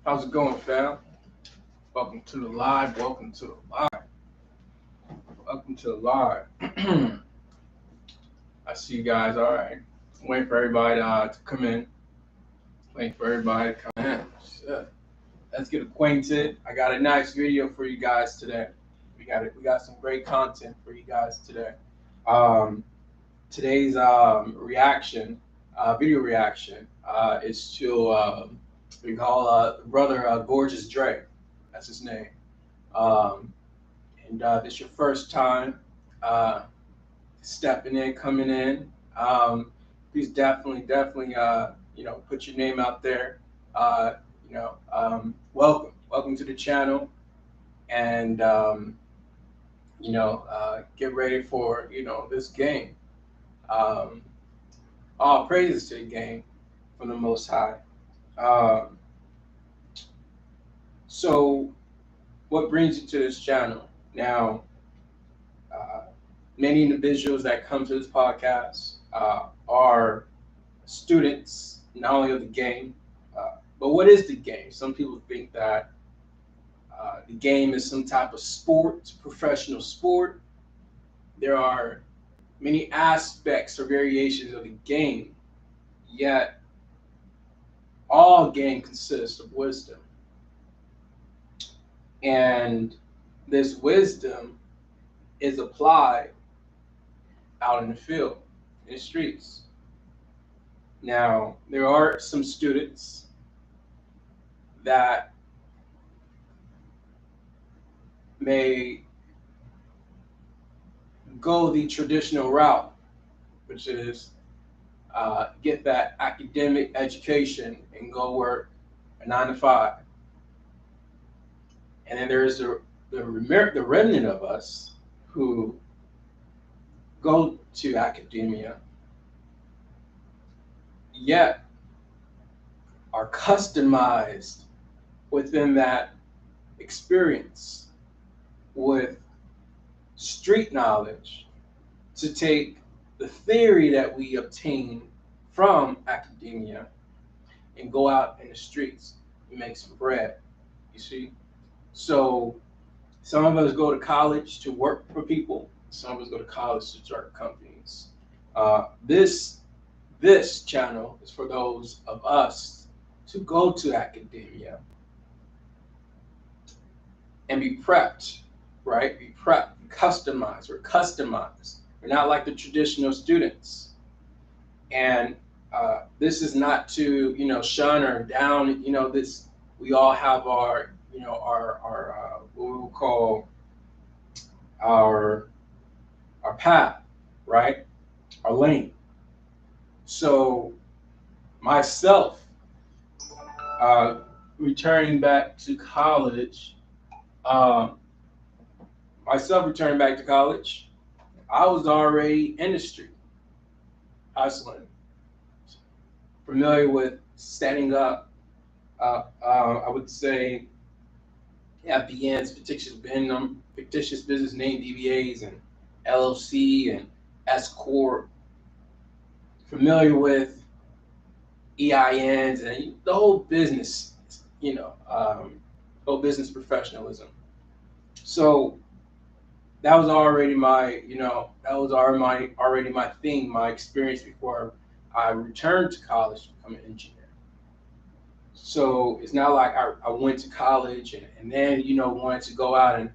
How's it going, fam? Welcome to the live. Welcome to the live. Welcome to the live. I see you guys. All right. Waiting for everybody to come in. Waiting for everybody to come in. Shit. Let's get acquainted. I got a nice video for you guys today. We got some great content for you guys today. Um, Today's video reaction, is to we call brother Gorgeous Dre. That's his name. Um, and this your first time uh, stepping in, coming in, please definitely, put your name out there. Welcome to the channel, and get ready for this game. Um, all praises to the game from the Most High. Um, so, what brings you to this channel now? Uh, Many individuals that come to this podcast are students, not only of the game, but what is the game? Some people think that the game is some type of sport, professional sport. There are many aspects or variations of the game, yet all game consists of wisdom. And this wisdom is applied out in the field, in the streets. Now, there are some students that may go the traditional route, which is get that academic education and go work a 9 to 5. And then there's the remnant of us who go to academia, yet are customized within that experience with street knowledge to take the theory that we obtain from academia and go out in the streets and make some bread. You see? So some of us go to college to work for people. Some of us go to college to start companies. This channel is for those of us to go to academia and be prepped, right? Be prepped, be customized. We're customized. We're not like the traditional students. And this is not to shun or down. This, we all have our our what we will call our path, right? Our lane. So myself, returning back to college, I was already in the street, hustling, familiar with setting up, I would say, FBNs, fictitious business name DBAs, and LLC and S Corp, familiar with EINs and the whole business, whole business professionalism. So that was already my thing, my experience before I returned to college to become an engineer. So it's not like I went to college and then wanted to go out and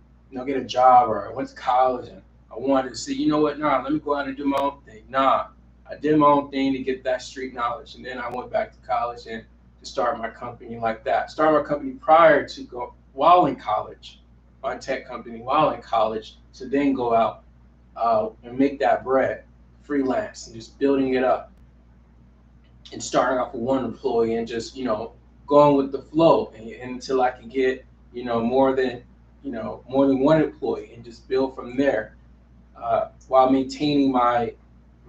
get a job, or I went to college and I wanted to say, let me go out and do my own thing. Nah, I did my own thing to get that street knowledge, and then I went back to college and to start my company like that. Start my company prior to while in college, my tech company while in college, to then go out and make that bread, freelance, and just building it up and starting off with one employee and just going with the flow and until I can get more than one employee and just build from there, while maintaining my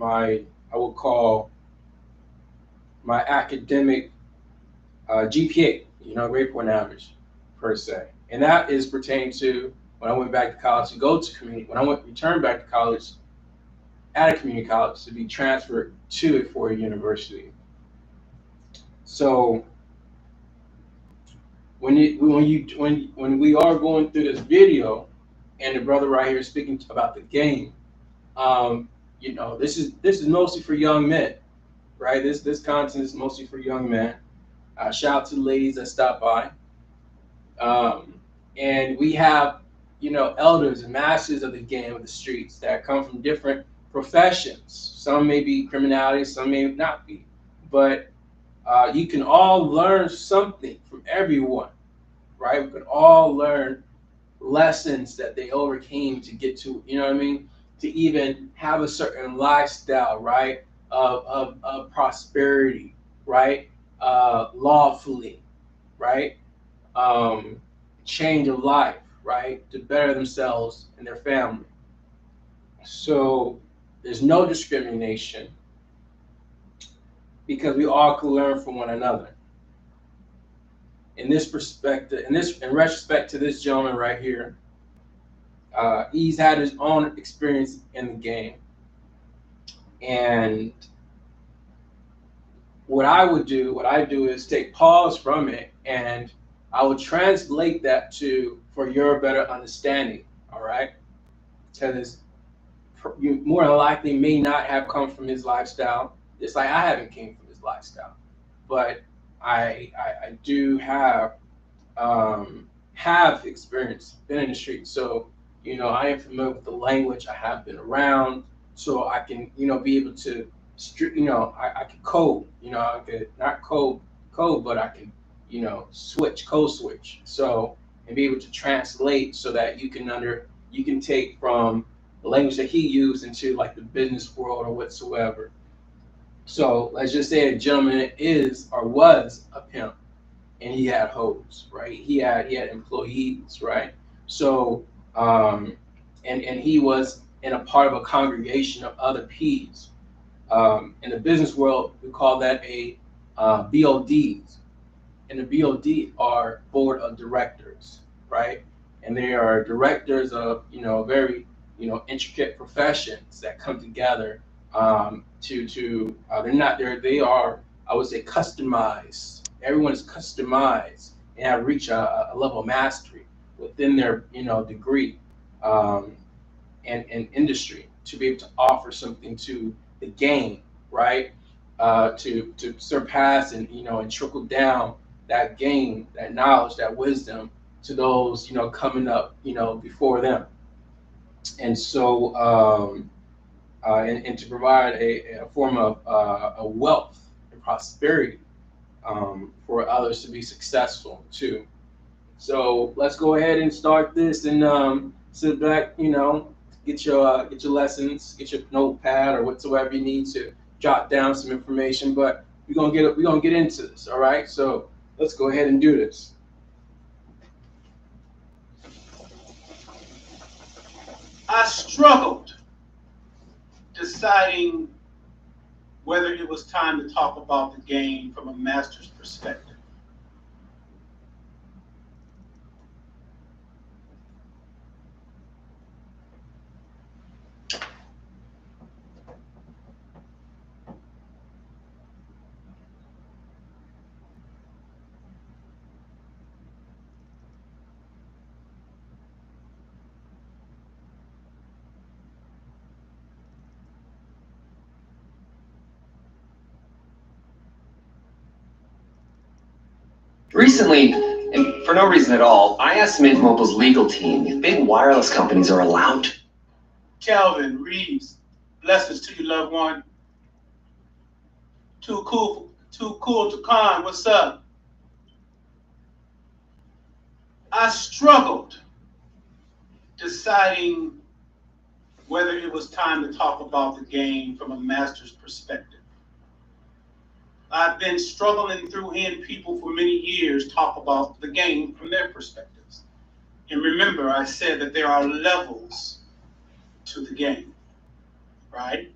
I would call my academic GPA, grade point average per se, and that is pertaining to when I went back to college to go to community. When I returned back to college at a community college to be transferred to a four-year university. So when we are going through this video, and the brother right here is speaking about the game, this is mostly for young men, right? This content is mostly for young men. Shout out to the ladies that stop by. Um, and we have, elders and masters of the game of the streets that come from different professions. Some may be criminality, some may not be. But you can all learn something from everyone, right? We can all learn lessons that they overcame to get to, you know what I mean? To even have a certain lifestyle, right? Of prosperity, right? Lawfully, right? um, Change of life, right, to better themselves and their family. So there's no discrimination because we all can learn from one another. In this perspective, in retrospect to this gentleman right here, he's had his own experience in the game, and what I do is take pause from it, and I would translate that to for your better understanding. All right, because you more than likely may not have come from his lifestyle. It's like I haven't came from his lifestyle, but I do have experience, been in the street, so I am familiar with the language. I have been around, so I can be able to I can code. I could not code, but I can code switch. So and be able to translate so that you can take from the language that he used into like the business world or whatsoever. So let's just say a gentleman is or was a pimp and he had hoes, right? He had employees, right? So and he was in a part of a congregation of other P's. In the business world, we call that a BODs, and the BOD are board of directors, right? And they are directors of very intricate professions that come together they are, I would say, customized. Everyone is customized and have reached a level of mastery within their degree um, and industry to be able to offer something to the game, right? To surpass and trickle down that game, that knowledge, that wisdom to those coming up before them. And so and to provide a form of a wealth and prosperity for others to be successful too. So let's go ahead and start this and sit back, get your lessons, get your notepad or whatsoever you need to jot down some information. But we're gonna get into this. All right. So let's go ahead and do this. I struggled deciding whether it was time to talk about the game from a master's perspective. Recently, and for no reason at all, I asked Mint Mobile's legal team if big wireless companies are allowed to. Calvin Reeves, blessings to you, loved one. Too cool to con. What's up? I struggled deciding whether it was time to talk about the game from a master's perspective. I've been struggling through hearing people for many years talk about the game from their perspectives. And remember, I said that there are levels to the game, right?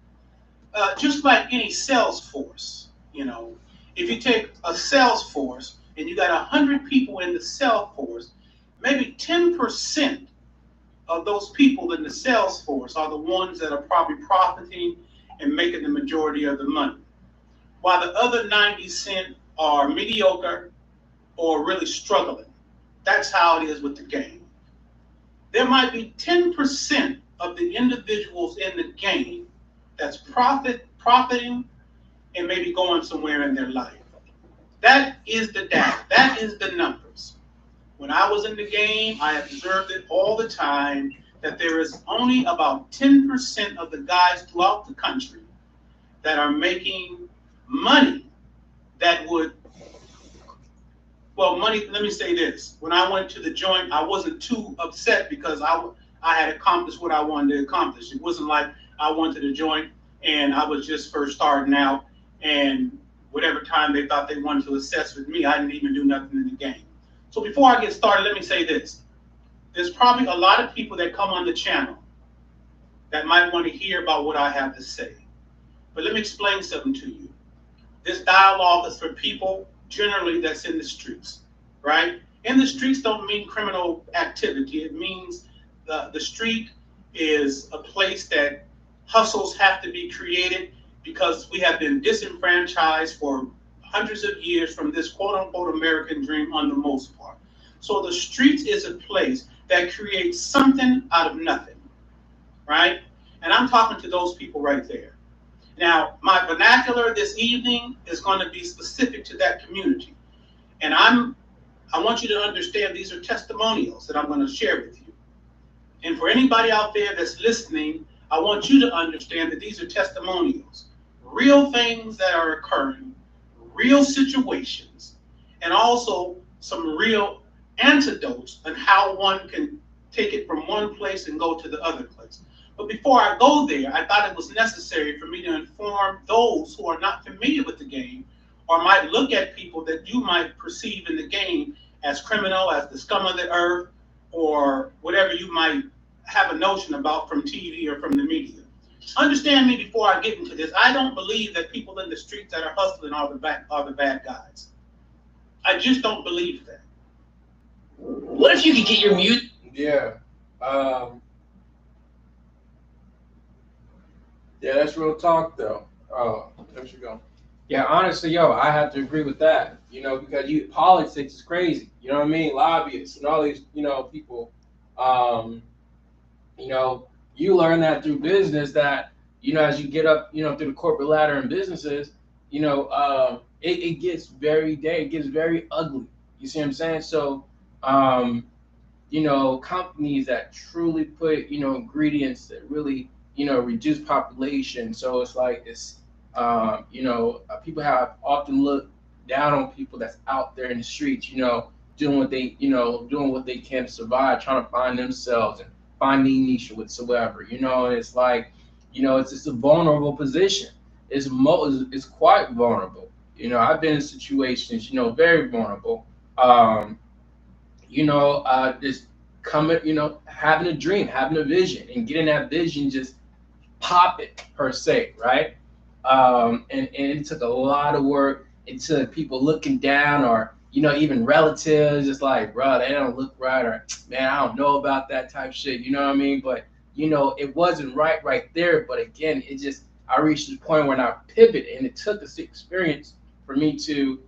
Just like any sales force, if you take a sales force and you got 100 people in the sales force, maybe 10% of those people in the sales force are the ones that are probably profiting and making the majority of the money, while the other 90% are mediocre or really struggling. That's how it is with the game. There might be 10% of the individuals in the game that's profiting and maybe going somewhere in their life. That is the data. That is the numbers. When I was in the game, I observed it all the time that there is only about 10% of the guys throughout the country that are making money that would, well, money, let me say this. When I went to the joint, I wasn't too upset because I had accomplished what I wanted to accomplish. It wasn't like I went to the joint and I was just first starting out, and whatever time they thought they wanted to assess with me, I didn't even do nothing in the game. So before I get started, let me say this. There's probably a lot of people that come on the channel that might want to hear about what I have to say. But let me explain something to you. This dialogue is for people generally that's in the streets, right? In the streets don't mean criminal activity. It means the street is a place that hustles have to be created because we have been disenfranchised for hundreds of years from this quote-unquote American dream on the most part. So the streets is a place that creates something out of nothing, right? And I'm talking to those people right there. Now, my vernacular this evening is going to be specific to that community. And I want you to understand these are testimonials that I'm going to share with you. And for anybody out there that's listening, I want you to understand that these are testimonials. Real things that are occurring, real situations, and also some real antidotes on how one can take it from one place and go to the other place. But before I go there, I thought it was necessary for me to inform those who are not familiar with the game or might look at people that you might perceive in the game as criminal, as the scum of the earth, or whatever you might have a notion about from TV or from the media. Understand me before I get into this. I don't believe that people in the streets that are hustling are the bad guys. I just don't believe that. What if you could get your mute? Yeah. Yeah, that's real talk though. Oh, there you go. Yeah, honestly, I have to agree with that. Because politics is crazy. You know what I mean? Lobbyists and all these, people. You learn that through business that, as you get up, through the corporate ladder in businesses, it gets it gets very ugly. You see what I'm saying? So, companies that truly put, ingredients that really, reduce population. So it's like people have often looked down on people that's out there in the streets, doing what they can to survive, trying to find themselves and find their niche whatsoever, and it's like, it's just a vulnerable position. It's quite vulnerable. I've been in situations, very vulnerable. Just coming, having a dream, having a vision, and getting that vision just pop it per se, right? And it took a lot of work. It took people looking down, or even relatives, just like, bro, they don't look right, or man, I don't know about that type shit. You know what I mean? But it wasn't right there. But again, I reached this point where I pivoted, and it took this experience for me to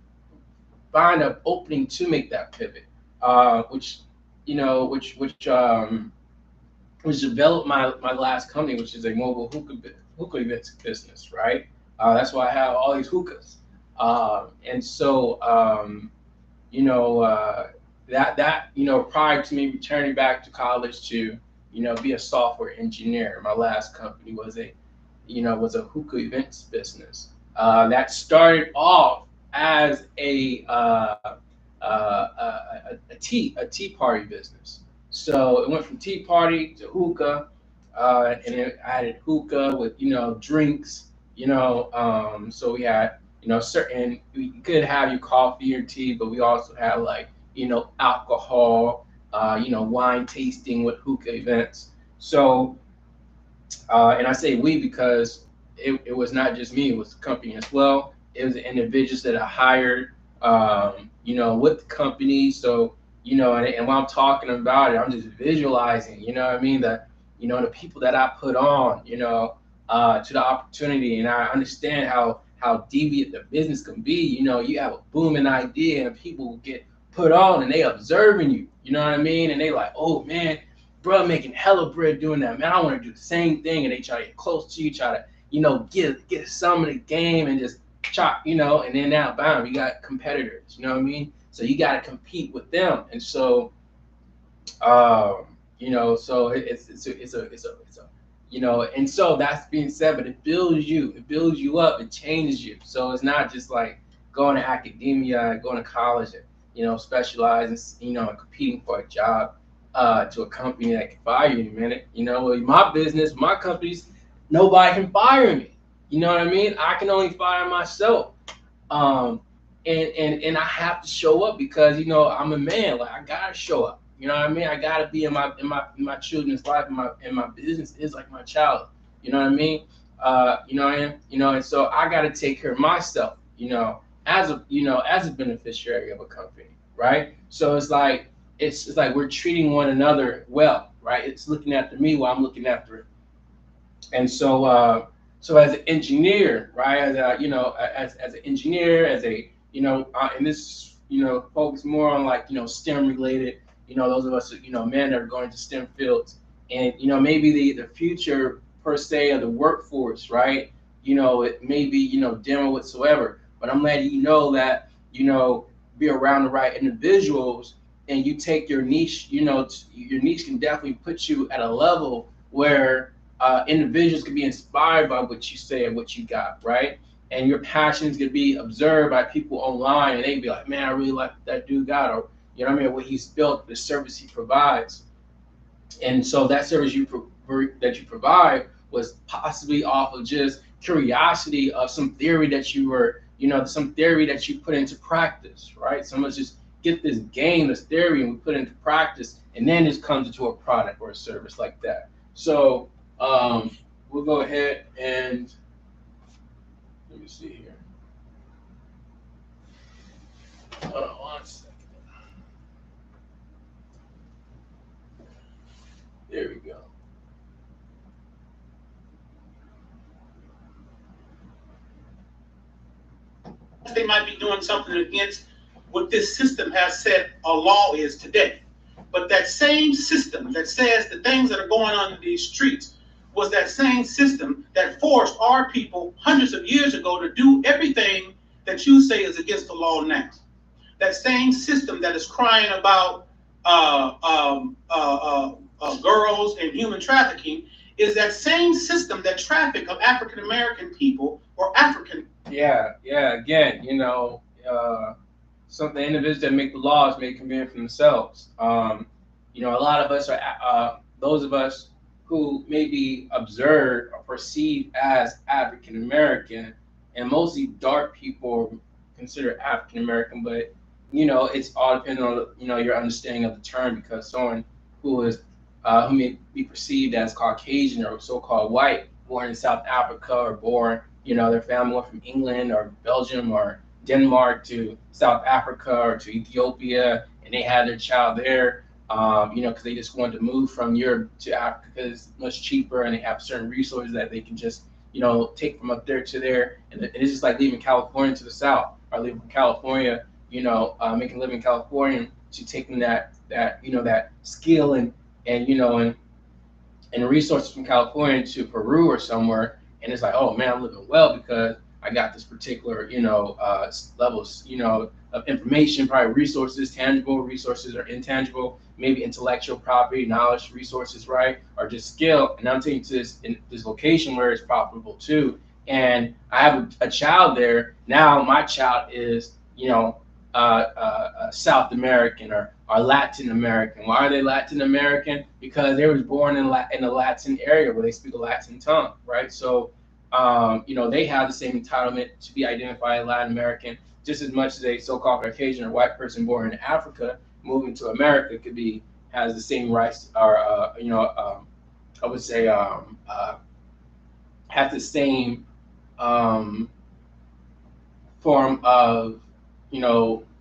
find an opening to make that pivot, which developed my last company, which is a mobile hookah events business, right? That's why I have all these hookahs, and so prior to me returning back to college to be a software engineer, my last company was a hookah events business that started off as a tea party business. So it went from tea party to hookah, and then I added hookah with drinks. So we had certain, we could have your coffee or tea, but we also had like alcohol, wine tasting with hookah events. So and I say we because it was not just me; it was the company as well. It was the individuals that I hired, with the company. So, and while I'm talking about it, I'm just visualizing, what I mean? The people that I put on, to the opportunity. And I understand how deviant the business can be. You have a booming idea and people get put on, and they observing you. You know what I mean? And they like, oh man, bro, making hella bread doing that. Man, I want to do the same thing. And they try to get close to you, try to, get some of the game and just chop, and then now, bam, you got competitors. You know what I mean? So you got to compete with them. And so, so and so that's being said, but it builds you up, it changes you. So it's not just like going to academia, going to college, and, specializing, and competing for a job to a company that can fire you in a minute. My business, my companies, nobody can fire me. You know what I mean? I can only fire myself. And I have to show up because, I'm a man. Like I gotta show up. You know what I mean? I gotta be in my children's life, and my business is like my child. You know what I mean? And so I gotta take care of myself. As a beneficiary of a company, right? So it's like we're treating one another well, right? It's looking after me while I'm looking after it. And so so as an engineer, right? As an engineer, and this focus more on like STEM related. Those of us, men that are going to STEM fields, and maybe the future per se of the workforce, right? It may be dim or whatsoever, but I'm letting you know that be around the right individuals, and you take your niche. Your niche can definitely put you at a level where individuals can be inspired by what you say and what you got, right? And your passions can be observed by people online, and they be like, man, I really like what that dude got, or what he's built, the service he provides. And so that service that you provide was possibly off of just curiosity of some theory that you were, some theory that you put into practice, right? So let's just get this game, this theory, and we put it into practice, and then it comes into a product or a service like that. So we'll go ahead and let me see here. Hold on one second. There we go. They might be doing something against what this system has said a law is today. But that same system that says the things that are going on in these streets was that same system that forced our people hundreds of years ago to do everything that you say is against the law now. That same system that is crying about girls and human trafficking is that same system that traffic of African American people or African. Yeah. Again, some of the individuals that make the laws may come in for themselves. A lot of us are those of us who may be observed or perceived as African American, and mostly dark people are considered African American, but it's all depending on your understanding of the term, because someone who may be perceived as Caucasian or so-called white, born in South Africa, or born, their family went from England or Belgium or Denmark to South Africa or to Ethiopia, and they had their child there, because they just wanted to move from Europe to Africa because it's much cheaper, and they have certain resources that they can just, take from up there to there. And it's just like leaving California to the South, or leaving from California, making a living in California, to taking that skill and resources from California to Peru or somewhere, and it's like, oh man, I'm living well because I got this particular levels of information, probably resources, tangible resources or intangible, maybe intellectual property, knowledge, resources, right, or just skill, and I'm taking to this location where it's profitable too, and I have a child there. Now my child is South American or Latin American. Why are they Latin American? Because they was born in the Latin area where they speak a Latin tongue, right? So, they have the same entitlement to be identified as Latin American just as much as a so-called Caucasian or white person born in Africa moving to America has the same rights, or I would say has the same form of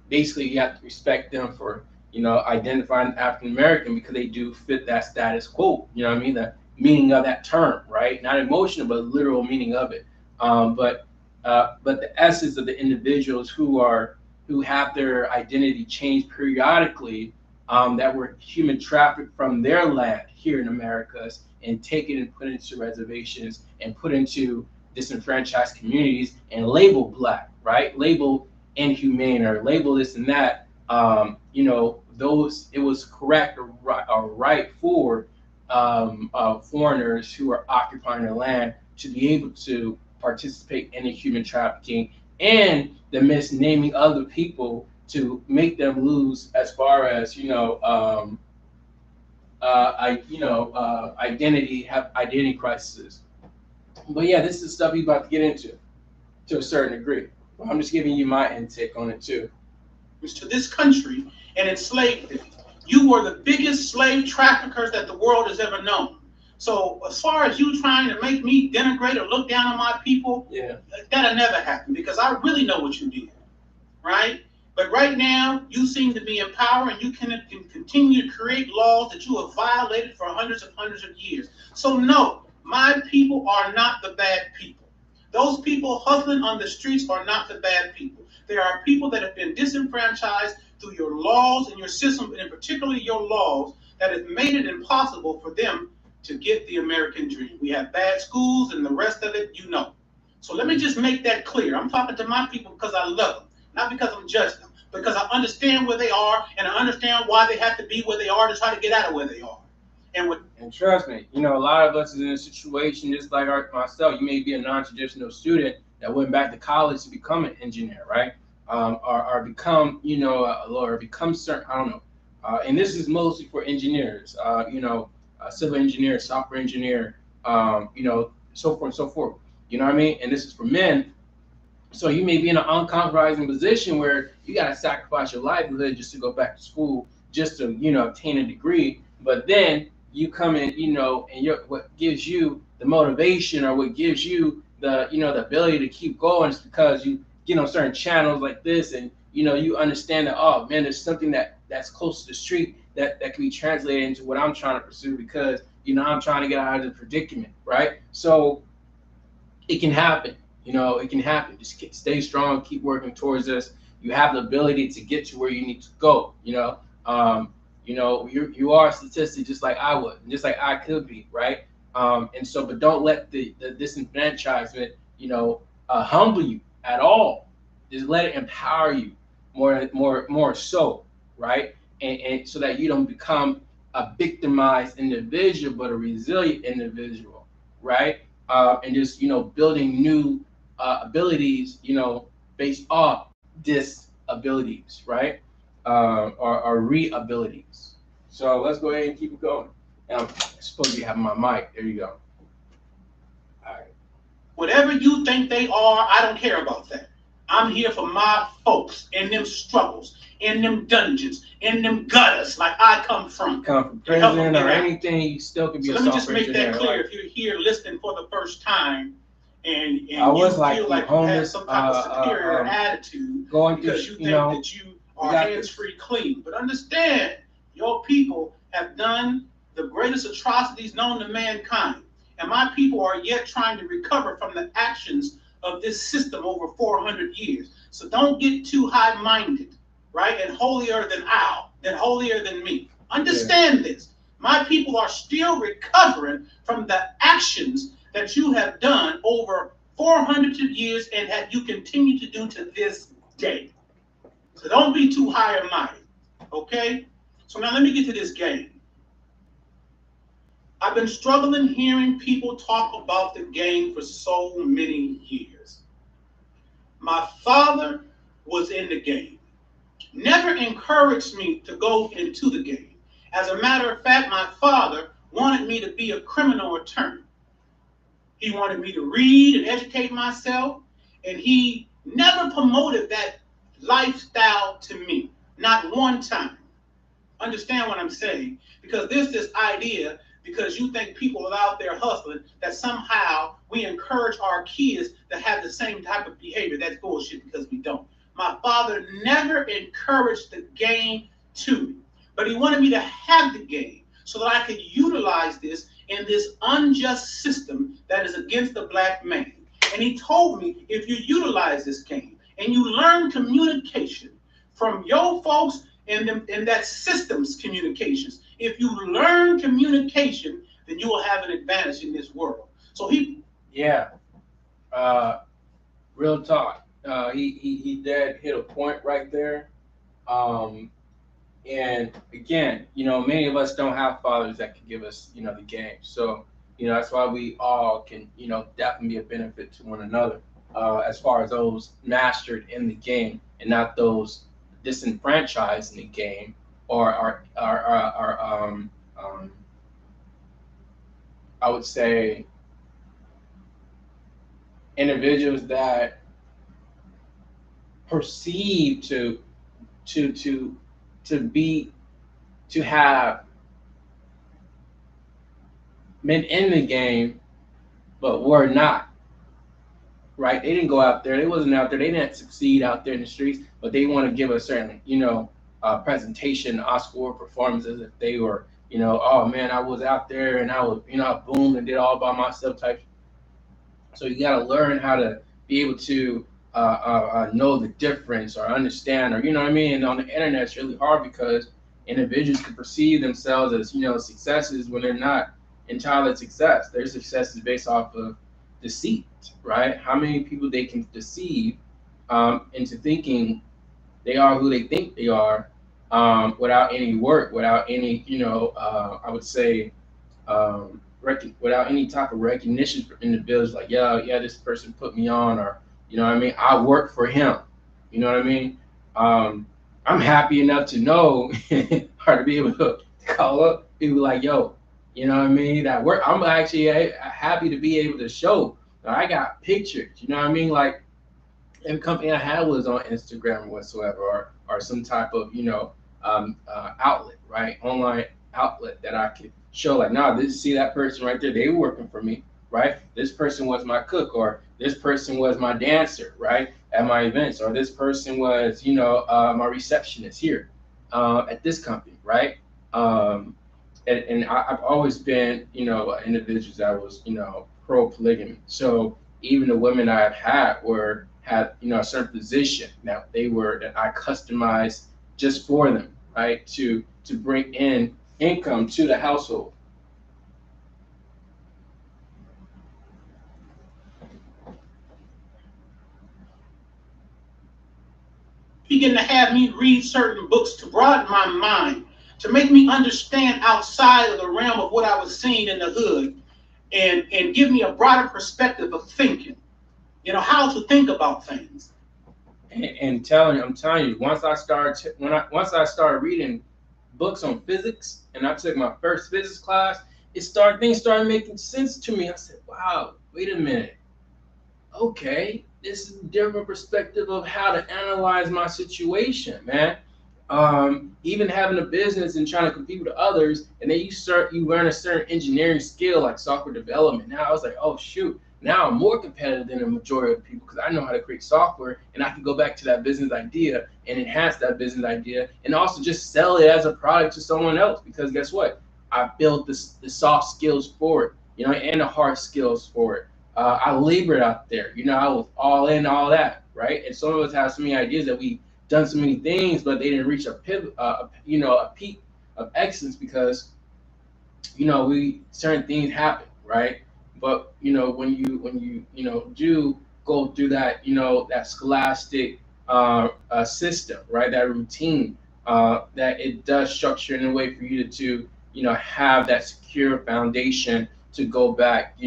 basically you have to respect them for identifying African American, because they do fit that status quo. You know what I mean? The meaning of that term, right? Not emotional, but literal meaning of it. But the essence of the individuals who are who have their identity changed periodically, that were human trafficked from their land here in Americas and taken and put into reservations and put into disenfranchised communities and labeled black, right? Labeled inhumane or label this and that. Those, it was correct or right for foreigners who are occupying their land to be able to participate in the human trafficking and the misnaming other people to make them lose as far as identity crises. But yeah, this is stuff we're about to get into to a certain degree. I'm just giving you my intake on it too. To this country and enslaved them. You were the biggest slave traffickers that the world has ever known. So as far as you trying to make me denigrate or look down on my people, yeah, that'll never happen because I really know what you did, right? But right now, you seem to be in power and you can continue to create laws that you have violated for hundreds of years. So no, my people are not the bad people. Those people hustling on the streets are not the bad people. There are people that have been disenfranchised through your laws and your system, and particularly your laws, that have made it impossible for them to get the American dream. We have bad schools and the rest of it, you know. So let me just make that clear. I'm talking to my people because I love them, not because I'm judging them, because I understand where they are and I understand why they have to be where they are to try to get out of where they are. And trust me, a lot of us is in a situation just like myself. You may be a non-traditional student that went back to college to become an engineer, right? Or become, or become certain, I don't know. And this is mostly for engineers, civil engineer, software engineer, so forth and so forth. You know what I mean? And this is for men. So you may be in an uncompromising position where you got to sacrifice your livelihood just to go back to school, just to, obtain a degree. But then you come in, and what gives you the motivation or what gives you the, the ability to keep going is because you get on certain channels like this and, you understand that, oh man, there's something that's close to the street that can be translated into what I'm trying to pursue because, I'm trying to get out of the predicament, right? So it can happen, it can happen. Just stay strong, keep working towards this. You have the ability to get to where you need to go, you are a statistic just like I would, just like I could be, right? And so, but don't let the disenfranchisement, humble you at all. Just let it empower you more so, right? And so that you don't become a victimized individual, but a resilient individual, right? And just, building new abilities, based off disabilities, right? Or re-abilities. So let's go ahead and keep it going. And I'm supposed to be having my mic. There you go. All right. Whatever you think they are, I don't care about that. I'm here for my folks in them struggles, in them dungeons, in them gutters like I come from. Come from prison or anything, you still can be a software engineer. Let me just make that clear. If you're here listening for the first time and I was you like feel like homeless, you have some type of superior attitude going because you think that you are hands-free clean. But understand, your people have done the greatest atrocities known to mankind. And my people are yet trying to recover from the actions of this system over 400 years. So don't get too high-minded, right? And holier than me. Understand this. My people are still recovering from the actions that you have done over 400 years and that you continue to do to this day. So don't be too high and mighty, okay? So now let me get to this game. I've been struggling hearing people talk about the game for so many years. My father was in the game. Never encouraged me to go into the game. As a matter of fact, my father wanted me to be a criminal attorney. He wanted me to read and educate myself, and he never promoted that lifestyle to me, not one time. Understand what I'm saying? Because there's this idea, because you think people are out there hustling, that somehow we encourage our kids to have the same type of behavior. That's bullshit, because we don't. My father never encouraged the game to me, but he wanted me to have the game so that I could utilize this in this unjust system that is against the black man. And he told me, if you utilize this game and you learn communication from your folks and that systems communications. If you learn communication, then you will have an advantage in this world. So Yeah, real talk. He did hit a point right there. Um, and again, many of us don't have fathers that can give us, the game. So, that's why we all can, definitely be a benefit to one another, as far as those mastered in the game and not those disenfranchised in the game or I would say individuals that perceive to to be to have been in the game but were not, right. They didn't go out there, they wasn't out there, they didn't succeed out there in the streets, but they want to give a certain presentation, Oscar Award performance, as if they were, oh man, I was out there and I was, I boomed and did all by myself type. So you got to learn how to be able to know the difference or understand, or what I mean. And on the internet, it's really hard because individuals can perceive themselves as successes when they're not entirely success. Their success is based off of deceit, right? How many people they can deceive into thinking they are who they think they are, without any work, without any I would say without any type of recognition from individuals, like, yeah, this person put me on, or what I mean, I work for him. You know what I mean? I'm happy enough to know or to be able to call up people like, yo, you know what I mean? That work. I'm actually happy to be able to show that I got pictures. You know what I mean? Like, every company I had was on Instagram or whatsoever, or some type of outlet, right? Online outlet that I could show, like, nah, see that person right there, they were working for me, right? This person was my cook, or this person was my dancer, right, at my events, or this person was my receptionist here at this company, right? I've always been individuals that was pro polygamy. So even the women I've had had a certain position that I customized just for them, right, to bring in income to the household. begin to have me read certain books to broaden my mind, to make me understand outside of the realm of what I was seeing in the hood, and give me a broader perspective of thinking, how to think about things. And I'm telling you, once I started reading books on physics, and I took my first physics class, things started making sense to me. I said, wow, wait a minute. Okay, this is a different perspective of how to analyze my situation, man. Even having a business and trying to compete with others, and then you learn a certain engineering skill like software development. Now I was like, oh shoot, now I'm more competitive than the majority of people because I know how to create software, and I can go back to that business idea and enhance that business idea, and also just sell it as a product to someone else. Because guess what? I built the soft skills for it, and the hard skills for it. I labored out there, I was all in, all that, right? And some of us have so many ideas that we done so many things, but they didn't reach a pivot, a peak of excellence because, certain things happen, right? But when you do go through that, that scholastic system, right? That routine, that it does structure in a way for you to have that secure foundation to go back,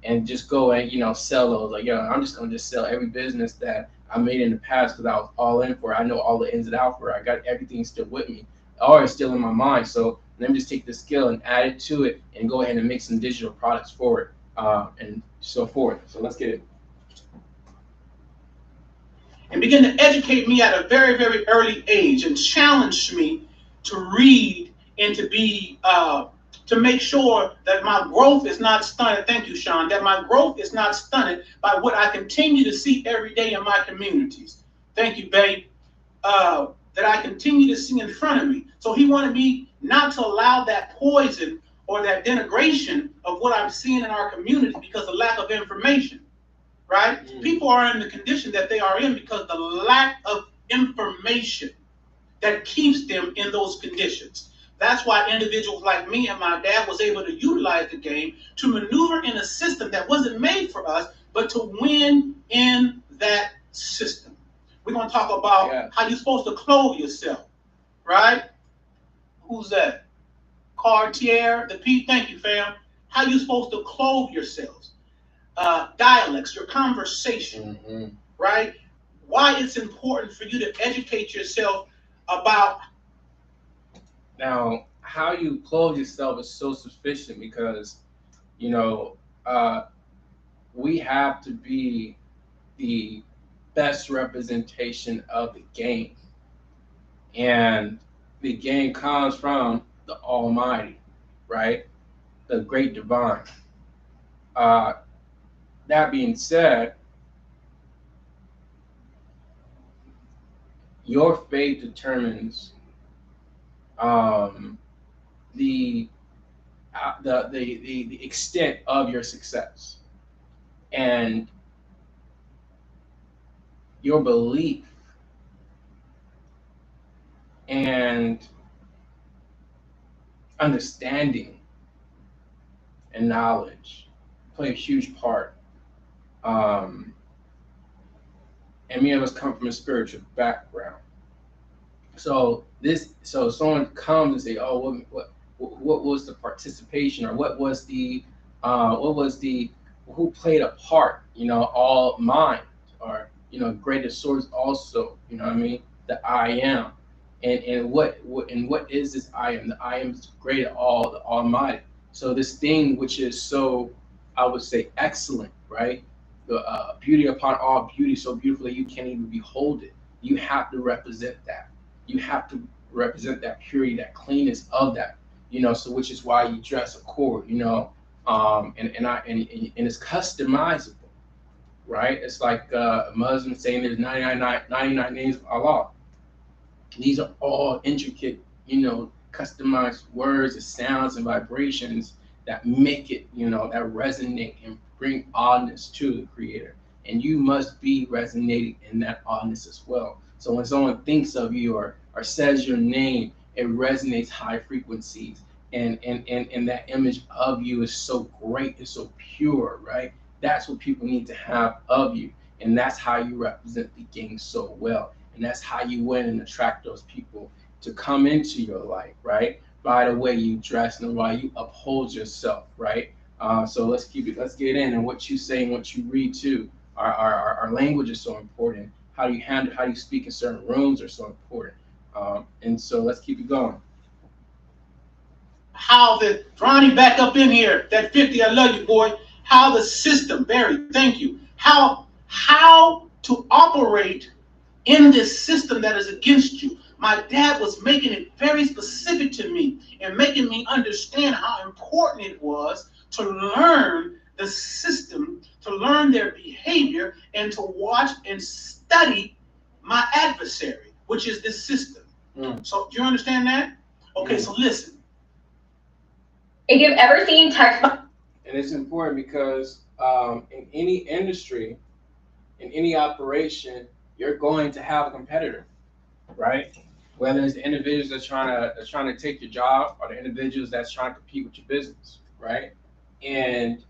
and just go and sell those. Like, I'm just gonna just sell every business that I made in the past because I was all in for it. I know all the ins and outs for it. I got everything still with me, or it's still in my mind. So let me just take this skill and add it to it, and go ahead and make some digital products for it, and so forth. So let's get it. And begin to educate me at a very, very early age, and challenge me to read and to be to make sure that my growth is not stunted. Thank you, Sean. That my growth is not stunted by what I continue to see every day in my communities. Thank you, babe. That I continue to see in front of me. So he wanted me not to allow that poison or that denigration of what I'm seeing in our community because of lack of information, right? People are in the condition that they are in because the lack of information that keeps them in those conditions. That's why individuals like me and my dad was able to utilize the game to maneuver in a system that wasn't made for us, but to win in that system. We're going to talk about how you're supposed to clothe yourself, right? Who's that? Cartier, the P. Thank you, fam. How you supposed to clothe yourselves? Dialects, your conversation, right? Why it's important for you to educate yourself about. Now, how you clothe yourself is so sufficient because, you know, we have to be the best representation of the game. And the game comes from the Almighty, right? The great divine. Uh, that being said, your faith determines um, the, the extent of your success, and your belief and understanding and knowledge play a huge part. Um, and many of us come from a spiritual background. So someone comes and say, "Oh, what was the participation, or what was the who played a part? You know, all mind, or greatest source also. You know what I mean? The I am, and what is this I am? The I am is great all, the Almighty. So this thing which is so, I would say, excellent, right? The beauty upon all beauty, so beautiful that you can't even behold it. You have to represent that. You have to represent that purity, that cleanness of that. So which is why you dress a cord. And it's customizable, right? It's like a Muslim saying there's 99 names of Allah. These are all intricate, customized words and sounds and vibrations that make it, that resonate and bring oddness to the creator. And you must be resonating in that oddness as well. So when someone thinks of you or says your name, it resonates high frequencies. And that image of you is so great, it's so pure, right? That's what people need to have of you. And that's how you represent the game so well. And that's how you win and attract those people to come into your life, right? By the way you dress and why you uphold yourself, right? So let's get in. And what you say and what you read too. Our language is so important. How you speak in certain rooms are so important. And so let's keep it going. How the Ronnie back up in here, that 50, I love you, boy. How the system, Barry, thank you. How to operate in this system that is against you. My dad was making it very specific to me and making me understand how important it was to learn the system, to learn their behavior, and to watch and study my adversary, which is this system. So do you understand that? Okay, so listen. If you've ever seen textbooks. And it's important because in any industry, in any operation, you're going to have a competitor, right? Whether it's the individuals that's trying to take your job, or the individuals that's trying to compete with your business, right? And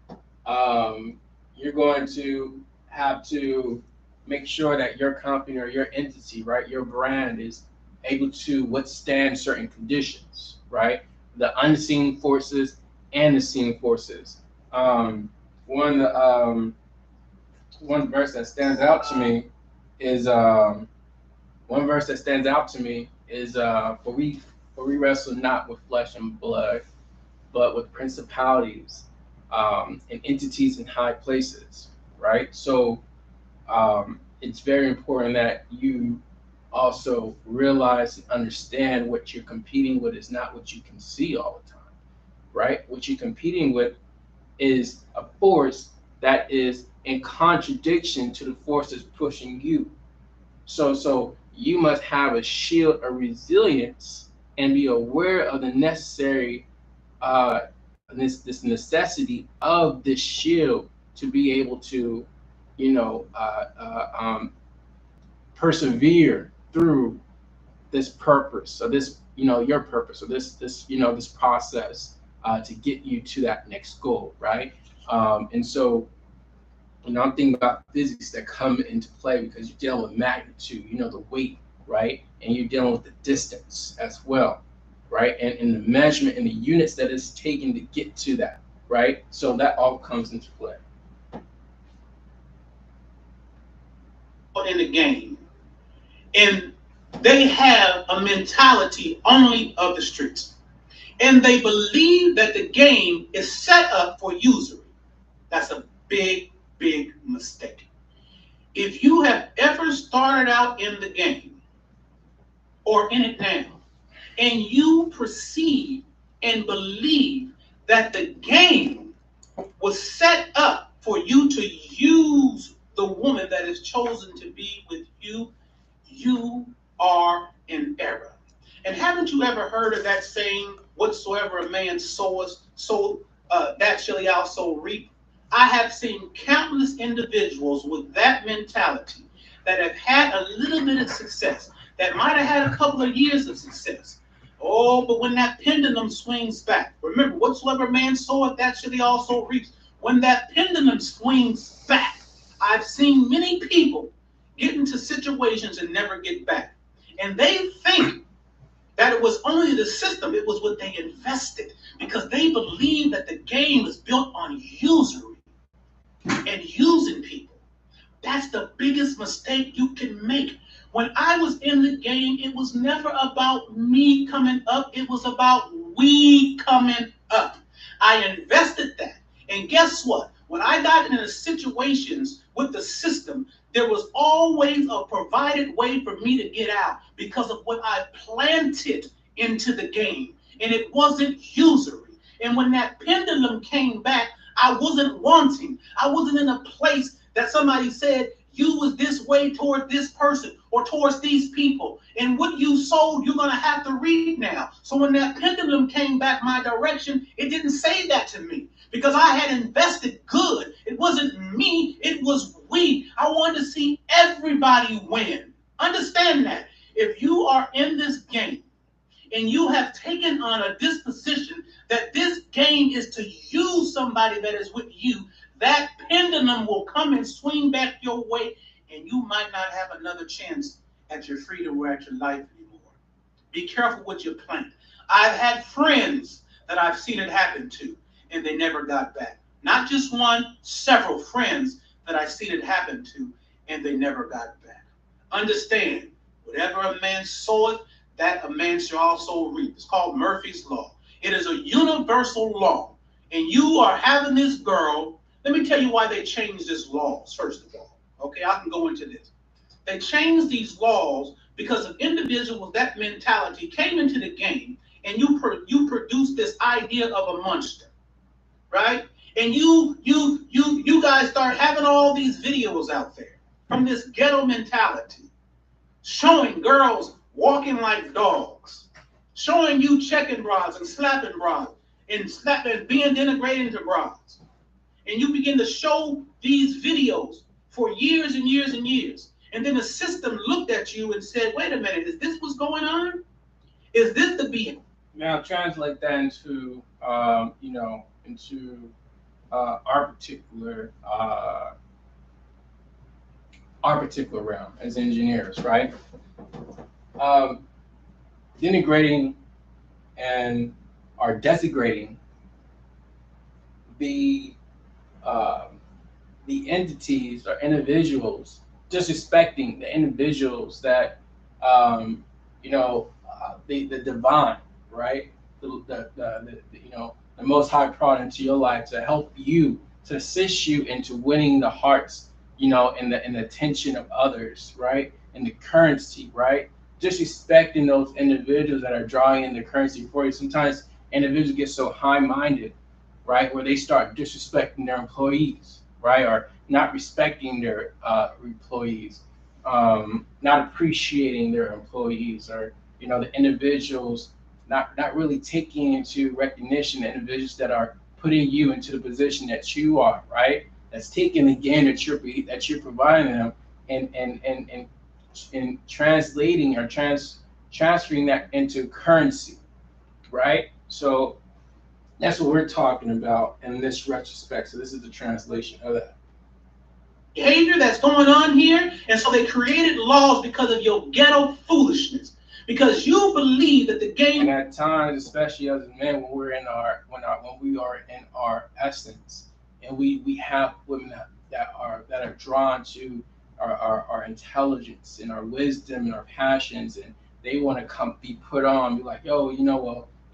you're going to have to make sure that your company or your entity, right, your brand is able to withstand certain conditions, right? The unseen forces and the seen forces. One verse that stands out to me is for we wrestle not with flesh and blood, but with principalities and entities in high places, right? So it's very important that you also realize and understand what you're competing with is not what you can see all the time, right? What you're competing with is a force that is in contradiction to the force that's pushing you. So you must have a shield of resilience and be aware of the necessary this necessity of this shield to be able to, persevere through this purpose, so this, your purpose, or this process to get you to that next goal, right? And so, I'm thinking about physics that come into play because you're dealing with magnitude, the weight, right? And you're dealing with the distance as well, right? And the measurement and the units that it's taken to get to that, right? So that all comes into play. In the game, and they have a mentality only of the streets, and they believe that the game is set up for usury. That's a big mistake. If you have ever started out in the game or in it now, and you perceive and believe that the game was set up for you to use the woman that is chosen to be with you, you are in error. And haven't you ever heard of that saying, whatsoever a man soweth, that shall he also reap? I have seen countless individuals with that mentality that have had a little bit of success, that might have had a couple of years of success. Oh, but when that pendulum swings back, remember, whatsoever man soweth, that shall he also reap. When that pendulum swings back, I've seen many people get into situations and never get back. And they think that it was only the system, it was what they invested, because they believe that the game is built on usury and using people. That's the biggest mistake you can make. When I was in the game, it was never about me coming up. It was about we coming up. I invested that. And guess what? When I got into situations with the system, there was always a provided way for me to get out because of what I planted into the game. And it wasn't usury. And when that pendulum came back, I wasn't wanting. I wasn't in a place that somebody said, you was this way toward this person or towards these people. And what you sold, you're going to have to read now. So when that pendulum came back my direction, it didn't say that to me because I had invested good. It wasn't me. It was we. I wanted to see everybody win. Understand that. If you are in this game and you have taken on a disposition that this game is to use somebody that is with you, that pendulum will come and swing back your way, and you might not have another chance at your freedom or at your life anymore. Be careful what you plant. I've had friends that I've seen it happen to, and they never got back. Not just one, several friends that I've seen it happen to, and they never got back. Understand, whatever a man soweth, that a man shall also reap. It's called Murphy's Law. It is a universal law. And you are having this girl. Let me tell you why they changed these laws, first of all. Okay, I can go into this. They changed these laws because of individuals, that mentality came into the game, and you produced this idea of a monster, right? And you guys start having all these videos out there from this ghetto mentality, showing girls walking like dogs, showing you checking bras and slapping bras and being denigrated into bras. And you begin to show these videos for years and years and years. And then the system looked at you and said, wait a minute, is this what's going on? Is this the being? Now translate that into, our particular realm as engineers, right? Denigrating and are denigrating the entities or individuals, disrespecting the individuals that the divine, right? The Most High brought into your life to help you, to assist you into winning the hearts, and the attention of others, right? And the currency, right? Disrespecting those individuals that are drawing in the currency for you. Sometimes individuals get so high-minded, right, where they start disrespecting their employees, right, or not respecting their employees, not appreciating their employees, or the individuals not really taking into recognition the individuals that are putting you into the position that you are, right? That's taking the gain that you're providing them, and in translating or transferring that into currency, right? So that's what we're talking about in this retrospect. So this is the translation of that. Behavior that's going on here, and so they created laws because of your ghetto foolishness. Because you believe that the game. And at times, especially as men, when we are in our essence, and we have women that are drawn to our intelligence and our wisdom and our passions, and they want to come be put on, be like, yo,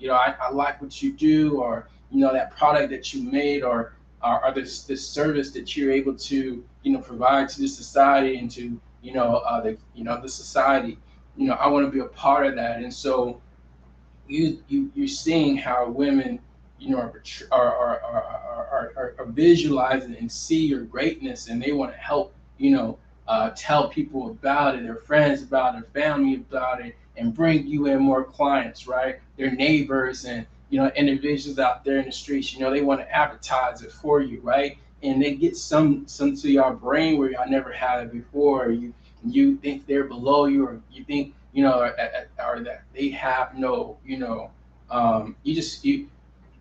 I like what you do, or that product that you made, or this service that you're able to provide to the society and to the society. I want to be a part of that. And so you're seeing how women are visualizing and see your greatness, and they want to help tell people about it, their friends about it, their family about it, and bring you in more clients, right? Their neighbors and individuals out there in the streets, they want to advertise it for you, right? And they get some to your brain where y'all never had it before. You think they're below you, or you think or that they have no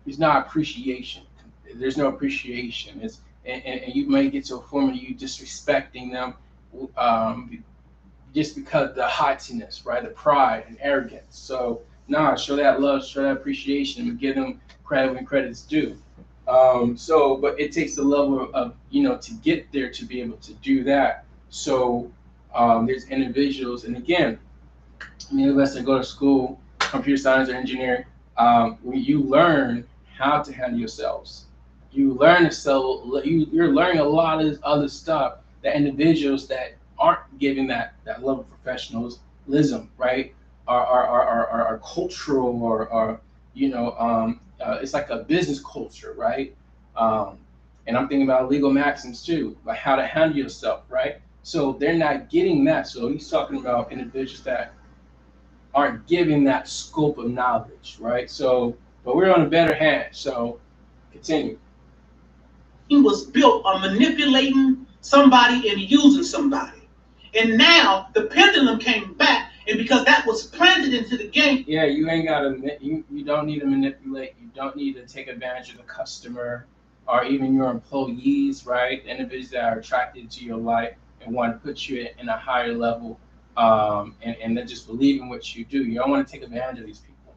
it's not appreciation. There's no appreciation. And you may get to a form of you disrespecting them just because of the haughtiness, right? The pride and arrogance. So show that love, show that appreciation, and give them credit when credit's due. But it takes a level of to get there to be able to do that. So there's individuals, and again, many of us that go to school, computer science or engineering, you learn how to handle yourselves. You learn to sell. You're learning a lot of this other stuff that individuals that aren't giving that level of professionalism, right, are cultural, or it's like a business culture, right? And I'm thinking about legal maxims too, like how to handle yourself, right? So they're not getting that. So he's talking about individuals that aren't giving that scope of knowledge, right? So, but we're on a better hand. So, continue. He was built on manipulating somebody and using somebody, and now the pendulum came back, and because that was planted into the game. Yeah, you ain't gotta. You don't need to manipulate. You don't need to take advantage of the customer or even your employees, right? The individuals that are attracted to your life and want to put you in a higher level. And then just believe in what you do. You don't want to take advantage of these people,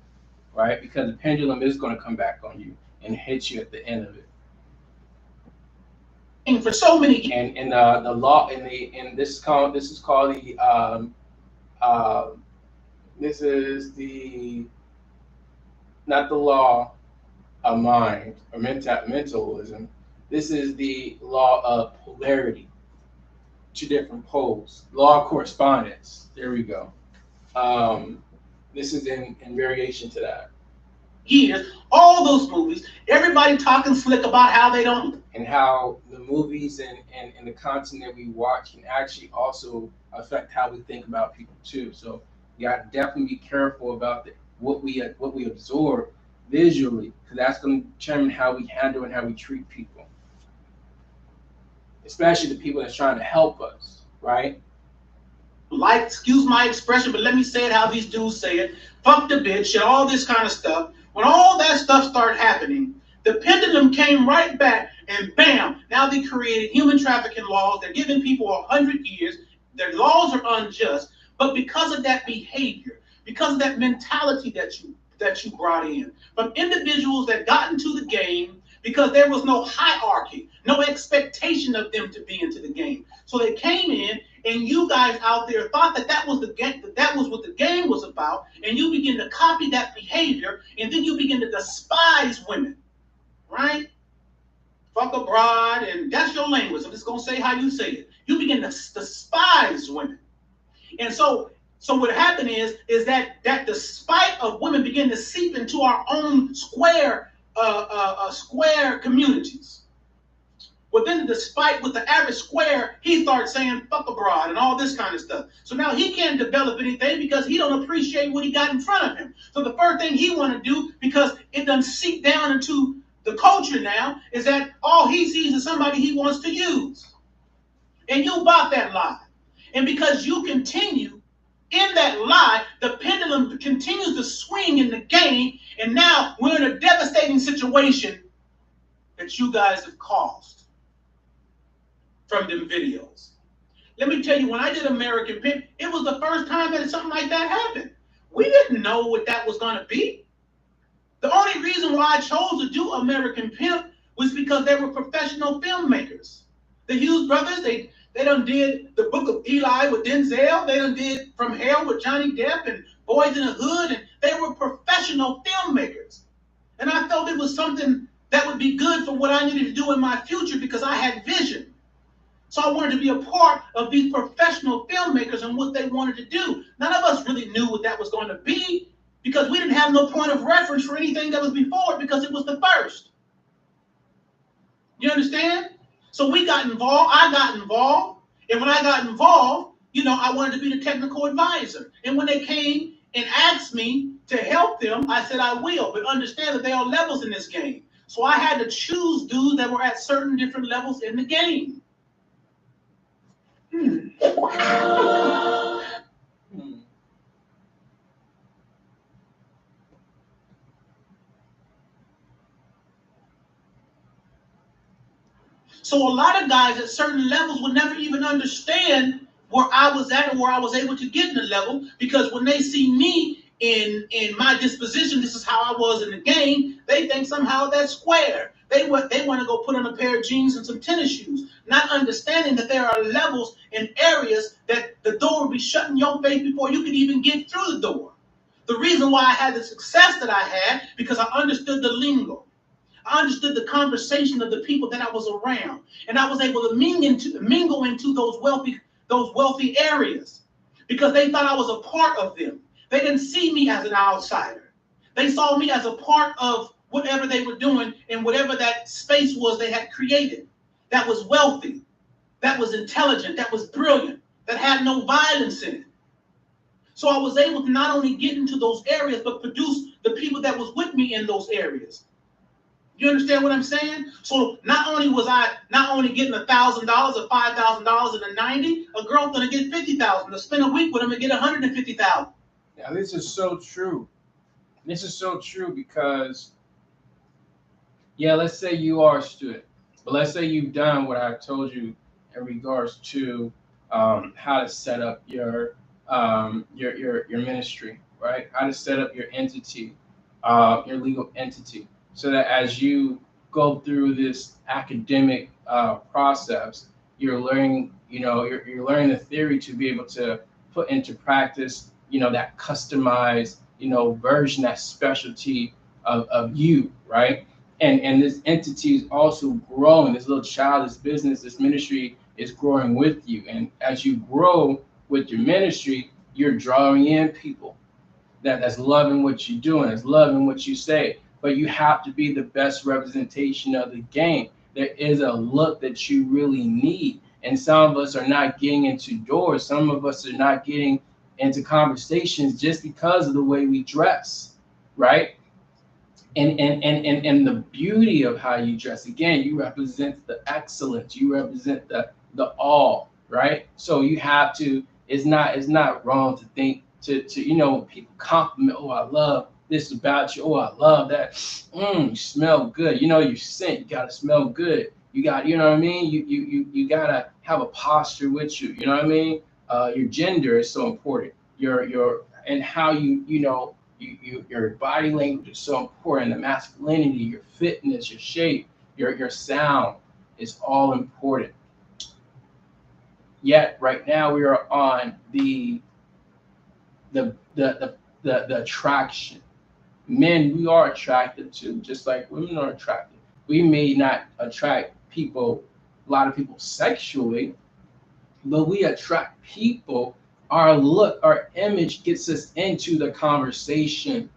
right? Because the pendulum is going to come back on you and hit you at the end of it. And for so many, and the law this is called this is the not the law of mind or mentalism. This is the law of polarity. Two different poles. Law of correspondence. There we go. This is in variation to that. Years, all those movies, everybody talking slick about how they don't. And how the movies and the content that we watch can actually also affect how we think about people too. So you got to definitely be careful about what we absorb visually, because that's going to determine how we handle and how we treat people. Especially the people that's trying to help us, right? Like, excuse my expression, but let me say it how these dudes say it. Fuck the bitch and all this kind of stuff. When all that stuff started happening, the pendulum came right back, and bam, now they created human trafficking laws. They're giving people 100 years. Their laws are unjust, but because of that behavior, because of that mentality that you brought in, from individuals that got into the game, because there was no hierarchy, no expectation of them to be into the game. So they came in, and you guys out there thought that was the game, that was what the game was about, and you begin to copy that behavior, and then you begin to despise women, right? Fuck a broad, and that's your language. I'm just gonna say how you say it. You begin to despise women, and so what happened is that despite of women begin to seep into our own square communities. Within the despite with the average square, he starts saying fuck abroad and all this kind of stuff. So now he can't develop anything because he don't appreciate what he got in front of him. So the first thing he want to do, because it doesn't seep down into the culture now, is that all he sees is somebody he wants to use. And you bought that lie. And because you continue in that lie, the pendulum continues to swing in the game, and now we're in a devastating situation that you guys have caused from them videos. Let me tell you, when I did American Pimp, it was the first time that something like that happened. We didn't know what that was going to be. The only reason why I chose to do American Pimp was because they were professional filmmakers. The Hughes brothers, they done did The Book of Eli with Denzel. They done did From Hell with Johnny Depp and Boys in the Hood, and they were professional filmmakers. And I felt it was something that would be good for what I needed to do in my future because I had vision. So I wanted to be a part of these professional filmmakers and what they wanted to do. None of us really knew what that was going to be because we didn't have no point of reference for anything that was before it because it was the first. You understand? So we got involved. I got involved. And when I got involved, I wanted to be the technical advisor. And when they came and asked me to help them, I said I will. But understand that there are levels in this game. So I had to choose dudes that were at certain different levels in the game. So a lot of guys at certain levels would never even understand where I was at and where I was able to get in the level, because when they see me in my disposition, this is how I was in the game, they think somehow that's square. They want to go put on a pair of jeans and some tennis shoes, not understanding that there are levels and areas that the door will be shut in your face before you can even get through the door. The reason why I had the success that I had, because I understood the lingo. I understood the conversation of the people that I was around, and I was able to mingle into those wealthy areas because they thought I was a part of them. They didn't see me as an outsider. They saw me as a part of whatever they were doing and whatever that space was they had created. That was wealthy, that was intelligent, that was brilliant, that had no violence in it. So I was able to not only get into those areas, but produce the people that was with me in those areas. You understand what I'm saying? So not only was I getting $1,000 or $5,000 in a 90, a girl's gonna get $50,000. To spend a week with them and get $150,000. Yeah, this is so true. This is so true because, let's say you are a student, but let's say you've done what I told you in regards to how to set up your ministry, right? How to set up your entity, your legal entity, so that as you go through this academic process, you're learning, you're learning the theory to be able to put into practice, that customized, version, that specialty of you, right? And this entity is also growing. This little child, this business, this ministry is growing with you. And as you grow with your ministry, you're drawing in people that's loving what you're doing, that's loving what you say. But you have to be the best representation of the game. There is a look that you really need. And some of us are not getting into doors. Some of us are not getting into conversations just because of the way we dress, right? And the beauty of how you dress. Again, you represent the excellence. You represent the all, right? So you have to, it's not wrong to think to people compliment, oh, I love this about you. Oh, I love that. You smell good. You scent. You gotta smell good. You got, what I mean. You gotta have a posture with you. You know what I mean. Your gender is so important. Your and how your body language is so important. The masculinity, your fitness, your shape, your sound is all important. Yet right now we are on the attraction. Men, we are attracted to, just like women are attracted. We may not attract a lot of people sexually, but we attract people. Our look, our image gets us into the conversation,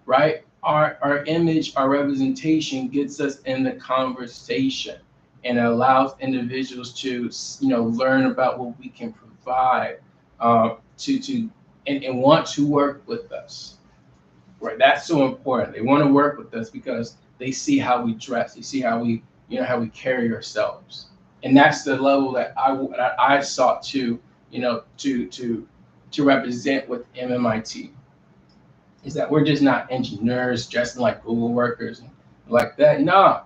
right? Our image, our representation gets us in the conversation, and it allows individuals to, learn about what we can provide, and want to work with us. Right, that's so important. They want to work with us because they see how we dress. They see how we, how we carry ourselves. And that's the level that I sought to, to represent with MMIT. Is that we're just not engineers dressing like Google workers and like that. No,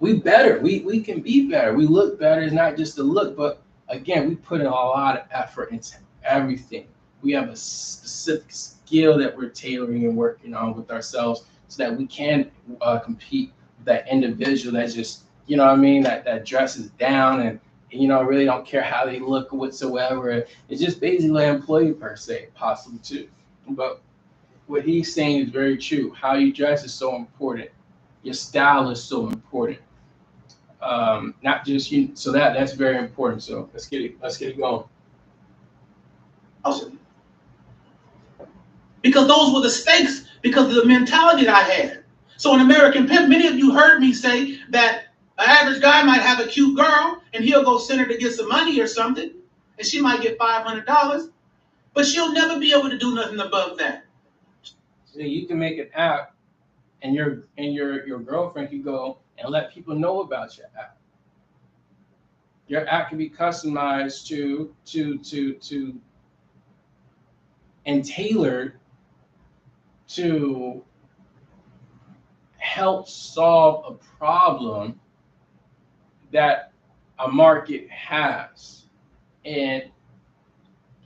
we better. We can be better. We look better. It's not just the look, but again, we put in a lot of effort into everything. We have a specific skill that we're tailoring and working on with ourselves so that we can compete with that individual that's just, you know what I mean, that dresses down and really don't care how they look whatsoever. It's just basically an employee per se, possibly too. But what he's saying is very true. How you dress is so important. Your style is so important. Not just you. So that's very important. So let's get it going. Awesome. Because those were the stakes, because of the mentality that I had. So in American Pimp, many of you heard me say that an average guy might have a cute girl and he'll go send her to get some money or something, and she might get $500, but she'll never be able to do nothing above that. So you can make an app, and your girlfriend can go and let people know about your app. Your app can be customized to and tailored to help solve a problem that a market has. And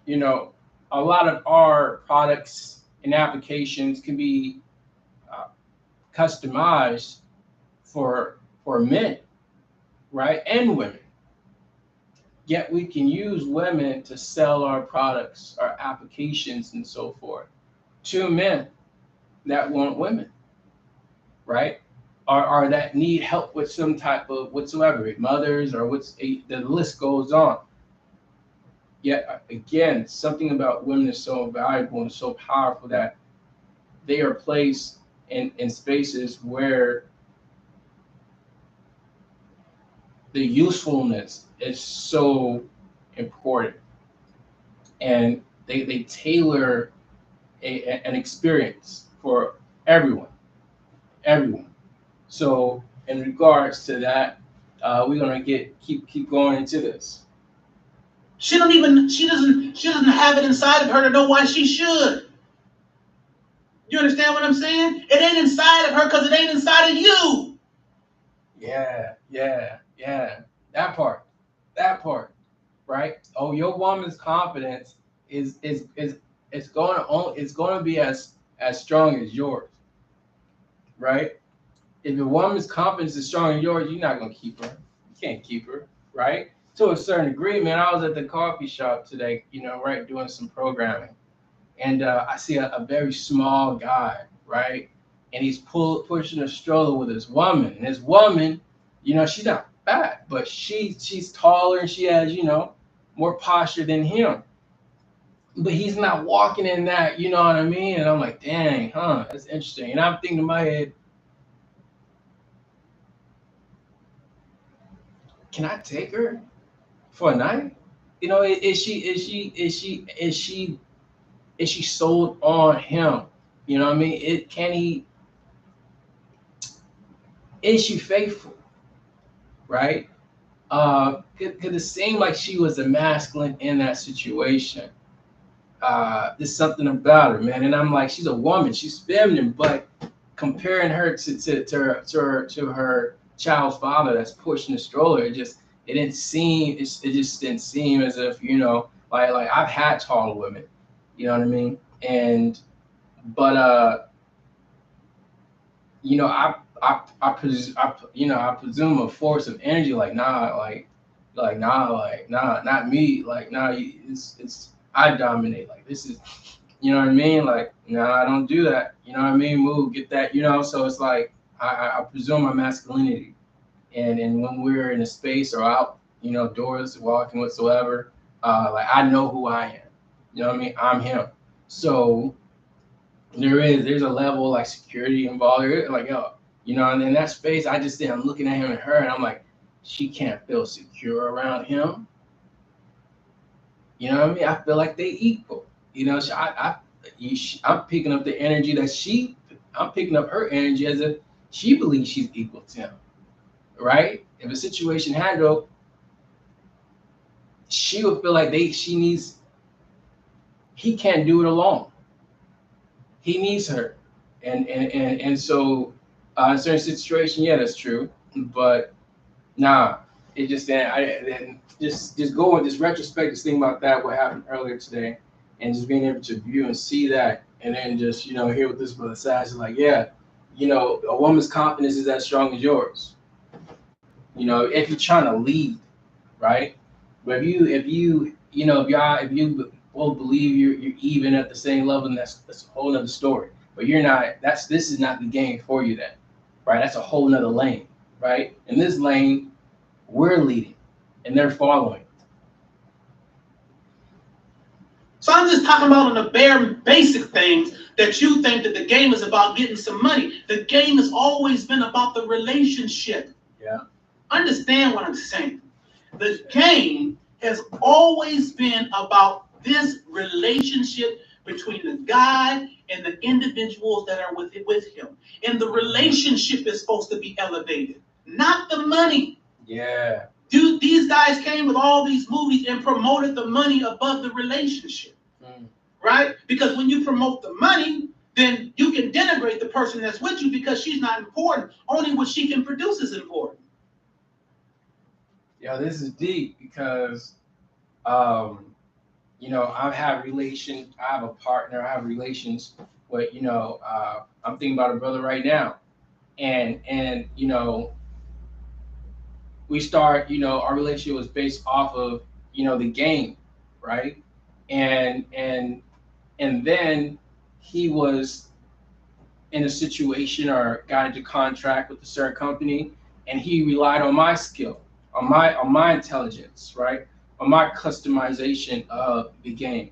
a lot of our products and applications can be customized for men, right, and women. Yet we can use women to sell our products, our applications, and so forth to men that want women, right? Or that need help with some type of whatsoever, mothers or the list goes on. Yet again, something about women is so valuable and so powerful that they are placed in spaces where the usefulness is so important, and they tailor an experience for everyone. So in regards to that, we're gonna keep going into this. She doesn't have it inside of her to know why she should. You understand what I'm saying? It ain't inside of her because it ain't inside of you. Yeah. That part, right? Oh, your woman's confidence is going to be as strong as yours, right? If your woman's confidence is strong as yours, you're not gonna keep her. You can't keep her, right? To a certain degree, man. I was at the coffee shop today, right, doing some programming, and I see a very small guy, right, and he's pushing a stroller with his woman, and his woman, she's not fat, but she's taller and she has, more posture than him. But he's not walking in that, you know what I mean? And I'm like, dang, that's interesting. And I'm thinking in my head, can I take her for a night? Is she sold on him? You know what I mean? Is she faithful? Right? Because it seemed like she was a masculine in that situation. There's something about her, man. And I'm like, she's a woman, she's feminine, but comparing her to her child's father that's pushing the stroller, it just didn't seem as if, like I've had tall women, you know what I mean? I presume a force of energy, like nah, not me, like nah, it's I dominate, like this is, you know what I mean, like nah, I don't do that, you know what I mean, move, get that, so it's like I presume my masculinity, and when we're in a space or out, doors, walking whatsoever, like I know who I am, you know what I mean, I'm him. So there's a level like security involved here, like and in that space, I'm looking at him and her, and I'm like, she can't feel secure around him. You know what I mean? I feel like they equal. I'm picking up the energy I'm picking up her energy as if she believes she's equal to him. right? If a situation handled, she would feel like he can't do it alone. He needs her. And so in certain situation, yeah, that's true. But nah, it just then just go and just retrospect, just think about that, what happened earlier today, and just being able to view and see that, and then just hear what this brother says. Like, yeah, a woman's confidence is as strong as yours. If you're trying to lead, right? But if you both believe you're even at the same level, and that's a whole other story. But you're not. This is not the game for you then, right? That's a whole nother lane, right? In this lane, we're leading, and they're following. So I'm just talking about on the bare basic things that you think that the game is about getting some money. The game has always been about the relationship. Yeah. Understand what I'm saying. The game has always been about this relationship between the guy and the individuals that are with him. And the relationship is supposed to be elevated, not the money. Yeah. Dude, these guys came with all these movies and promoted the money above the relationship. Right? Because when you promote the money, then you can denigrate the person that's with you because she's not important. Only what she can produce is important. Yeah, this is deep because, I have a partner, I have relations with, I'm thinking about a brother right now. And we start, our relationship was based off of, the game, right? And then he was in a situation or got into contract with a certain company, and he relied on my skill, on my intelligence, right? On my customization of the game,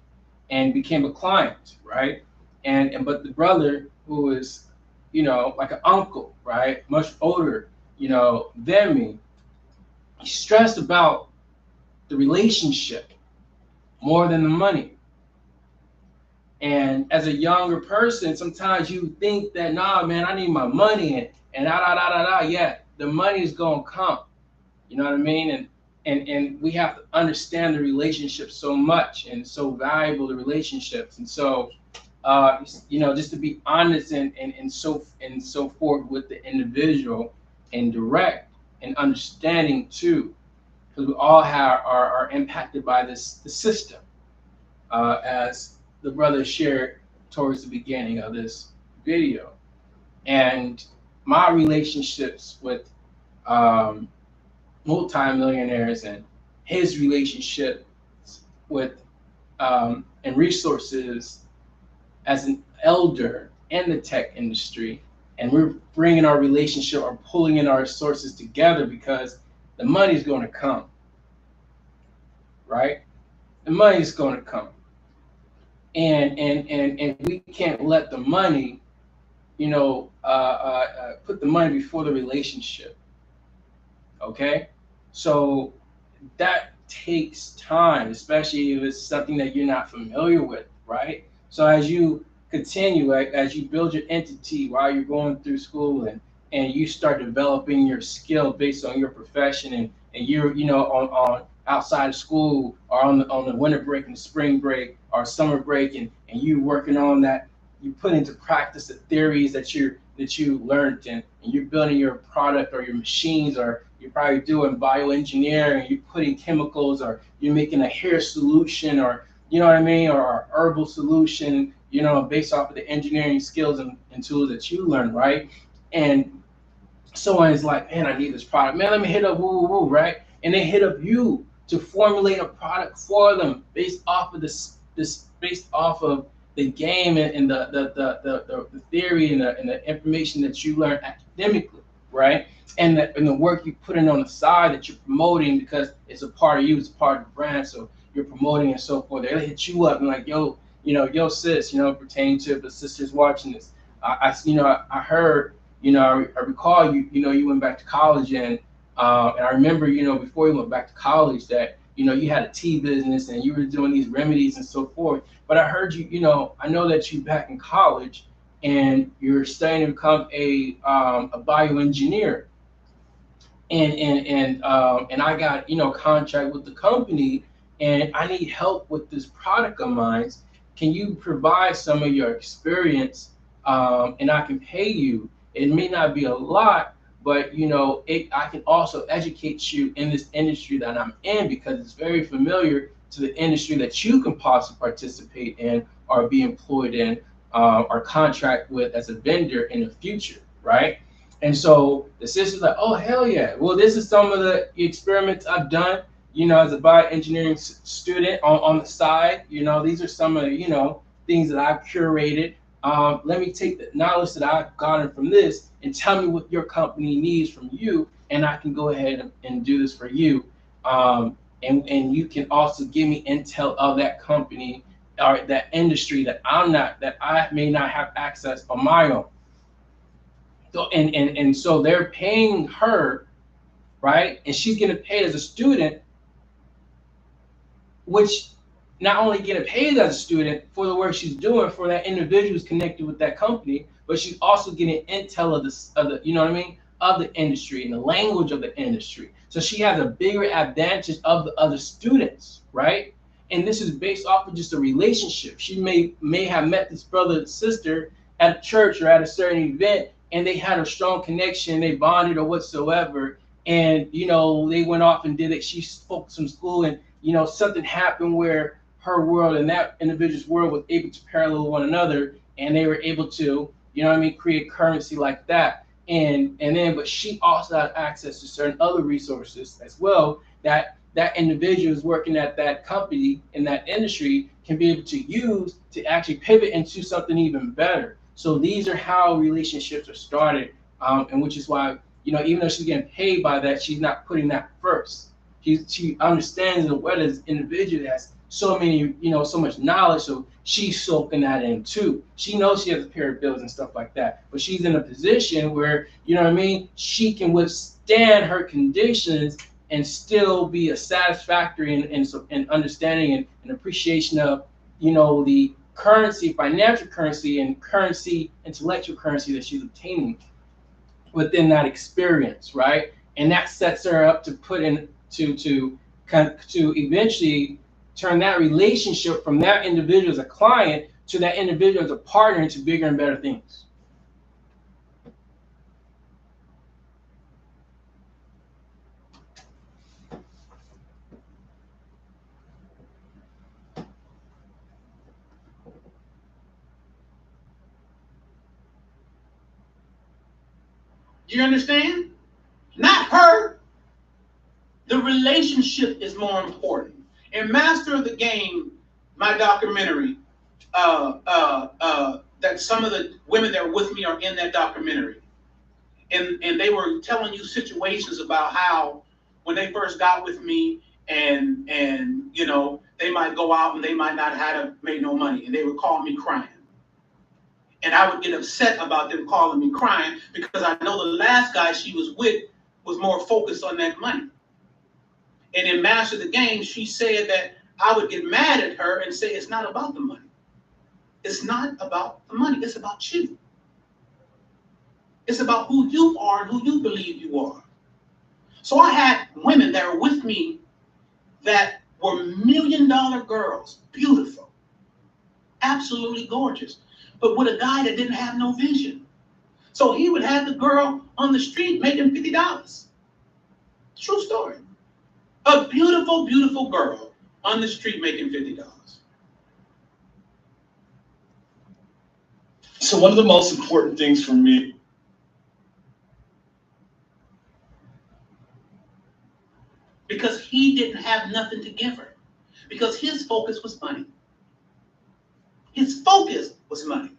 and became a client, right? But the brother who was, like an uncle, right? Much older, than me, he stressed about the relationship more than the money. And as a younger person, sometimes you think that, nah, man, I need my money and da da da da da. Yeah, the money is gonna come. You know what I mean? And we have to understand the relationship so much, and so valuable the relationships. And so just to be honest and so forth with the individual, and direct and understanding too, because we all are impacted by the system, as the brother shared towards the beginning of this video. And my relationships with multimillionaires, and his relationship with and resources as an elder in the tech industry, and we're bringing our relationship or pulling in our sources together because the money's going to come, right? The money's going to come. And we can't let the money, put the money before the relationship. Okay, so that takes time, especially if it's something that you're not familiar with, right? So as you continue, as you build your entity while you're going through school, and you start developing your skill based on your profession, and you're on outside of school, or on the winter break and the spring break or summer break, and you working on that, you put into practice the theories that you learned, and you're building your product or your machines, or you're probably doing bioengineering, you're putting chemicals, or you're making a hair solution, or you know what I mean, or herbal solution, based off of the engineering skills and tools that you learn, right? And someone is like, man, I need this product. Man, let me hit up woo, right? And they hit up you to formulate a product for them based off of this based off of the game, and the theory, and the information that you learn academically, right? And the work you put in on the side that you're promoting, because it's a part of you, it's a part of the brand, so you're promoting and so forth. They'll hit you up and like, yo, yo sis, pertaining to the sisters watching this. I heard, I recall you went back to college, and I remember, before you went back to college, that you had a tea business and you were doing these remedies and so forth. But I heard you, I know that you back in college and you're studying to become a bioengineer. and I got contract with the company, and I need help with this product of mine. Can you provide some of your experience, and I can pay you? It may not be a lot, but I can also educate you in this industry that I'm in, because it's very familiar to the industry that you can possibly participate in or be employed in, or contract with as a vendor in the future, right? And so the sister's like, oh, hell yeah. Well, this is some of the experiments I've done, as a bioengineering student on the side. These are some of the, things that I've curated. Let me take the knowledge that I've gotten from this and tell me what your company needs from you, and I can go ahead and do this for you. And you can also give me intel of that company or that industry that I may not have access on my own. So and so they're paying her, right? And she's getting paid as a student, which not only getting paid as a student for the work she's doing for that individual who's connected with that company, but she's also getting intel of the you know what I mean, of the industry and the language of the industry. So she has a bigger advantage of the other students, right? And this is based off of just a relationship. She may have met this brother and sister at a church or at a certain event, and they had a strong connection, they bonded or whatsoever, and they went off and did it. She spoke some school, and something happened where her world and that individual's world was able to parallel one another, and they were able to, create currency like that. But she also had access to certain other resources as well that individuals working at that company in that industry can be able to use to actually pivot into something even better. So these are how relationships are started, and which is why, even though she's getting paid by that, she's not putting that first. She understands that what this individual has so many, so much knowledge, so she's soaking that in too. She knows she has to pay her bills and stuff like that, but she's in a position where, she can withstand her conditions and still be a satisfactory and understanding and appreciation of, the currency, financial currency, and currency, intellectual currency that she's obtaining within that experience, right? And that sets her up to put in to eventually turn that relationship from that individual as a client to that individual as a partner into bigger and better things. Do you understand? Not her. The relationship is more important. In Master of the Game, my documentary, that some of the women that were with me are in that documentary. And they were telling you situations about how when they first got with me and they might go out and they might not have made no money, and they would call me crying. And I would get upset about them calling me crying, because I know the last guy she was with was more focused on that money. And in Master of the Game, she said that I would get mad at her and say, it's not about the money. It's not about the money. It's about you. It's about who you are and who you believe you are. So I had women that were with me that were $1 million girls, beautiful, absolutely gorgeous, but with a guy that didn't have no vision. So he would have the girl on the street making $50. True story. A beautiful, beautiful girl on the street making $50. So one of the most important things for me, because he didn't have nothing to give her, because his focus was money. His focus was money.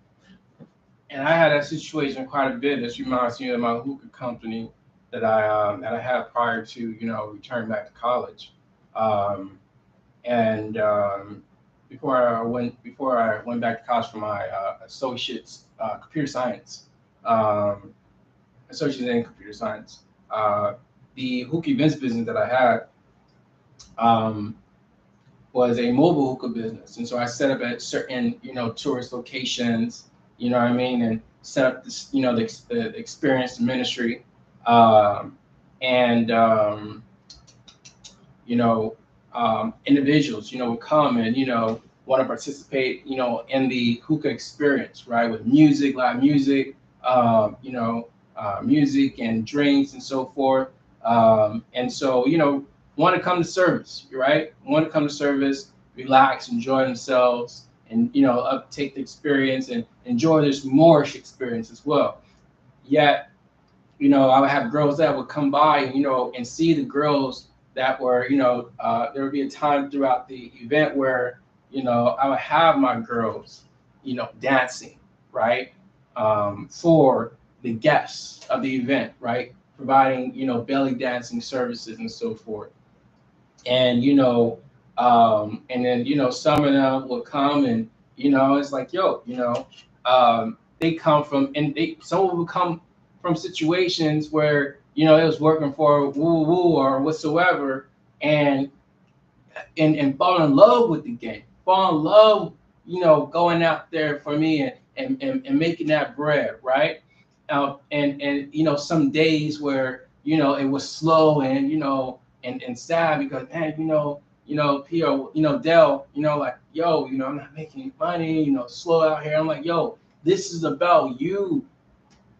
And I had that situation quite a bit. This reminds me of my hookah company that I had prior to returning back to college, before I went back to college for my associates, computer science, associates in computer science. The hookah events business that I had was a mobile hookah business, and so I set up at certain tourist locations, and set up this the experience, the ministry, and individuals, will come and want to participate, in the hookah experience, right? With music, live music, music and drinks and so forth. And so, want to come to service, right? Want to come to service, relax, enjoy themselves, and take the experience and enjoy this Moorish experience as well. Yet, I would have girls that would come by, and see the girls that were, there would be a time throughout the event where, I would have my girls, dancing, right, for the guests of the event, right, providing, belly dancing services and so forth. And, and then, some of them will come and, it's like, yo, they come from, and someone will come from situations where, it was working for woo woo or whatsoever, and fall in love with the game, fall in love, going out there for me and making that bread, right? And some days where it was slow and and sad because man, Pierre, Dell, like yo, I'm not making any money, slow out here. I'm like, yo, this is about you,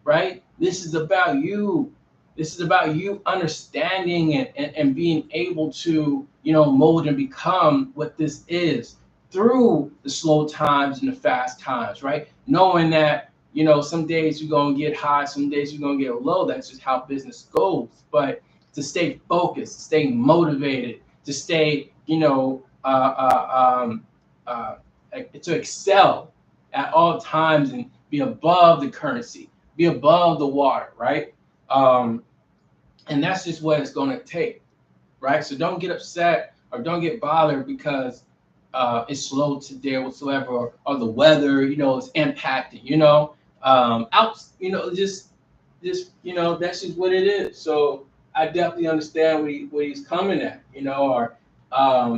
right? This is about you. This is about you understanding and being able to, mold and become what this is through the slow times and the fast times, right? Knowing that, some days you're going to get high, some days you're going to get low. That's just how business goes. But to stay focused, to stay motivated, to stay, to excel at all times and be above the currency, be above the water, right? And that's just what it's going to take, right? So don't get upset or don't get bothered because it's slow today or whatsoever, or the weather, is impacting, out, that's just what it is. So I definitely understand what he's coming at, or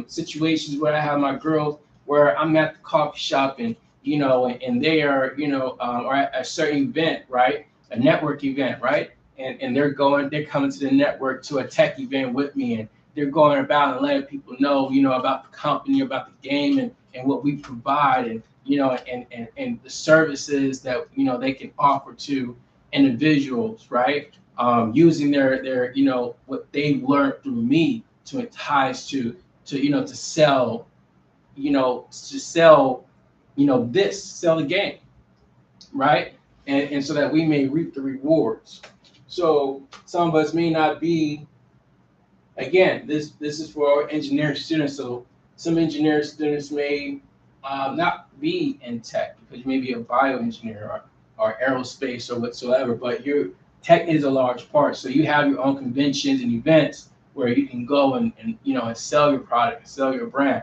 situations where I have my girls where I'm at the coffee shop and, and they are, or at a certain event, right? A network event, right? And they're coming to the network to a tech event with me, and they're going about and letting people know, about the company, about the game, and what we provide, and and the services that they can offer to individuals, right? Using their what they've learned through me to entice to sell, sell the game, right? And so that we may reap the rewards. So some of us may not be, again, this is for our engineering students. So some engineering students may not be in tech because you may be a bioengineer or aerospace or whatsoever, but your tech is a large part. So you have your own conventions and events where you can go and sell your product, sell your brand.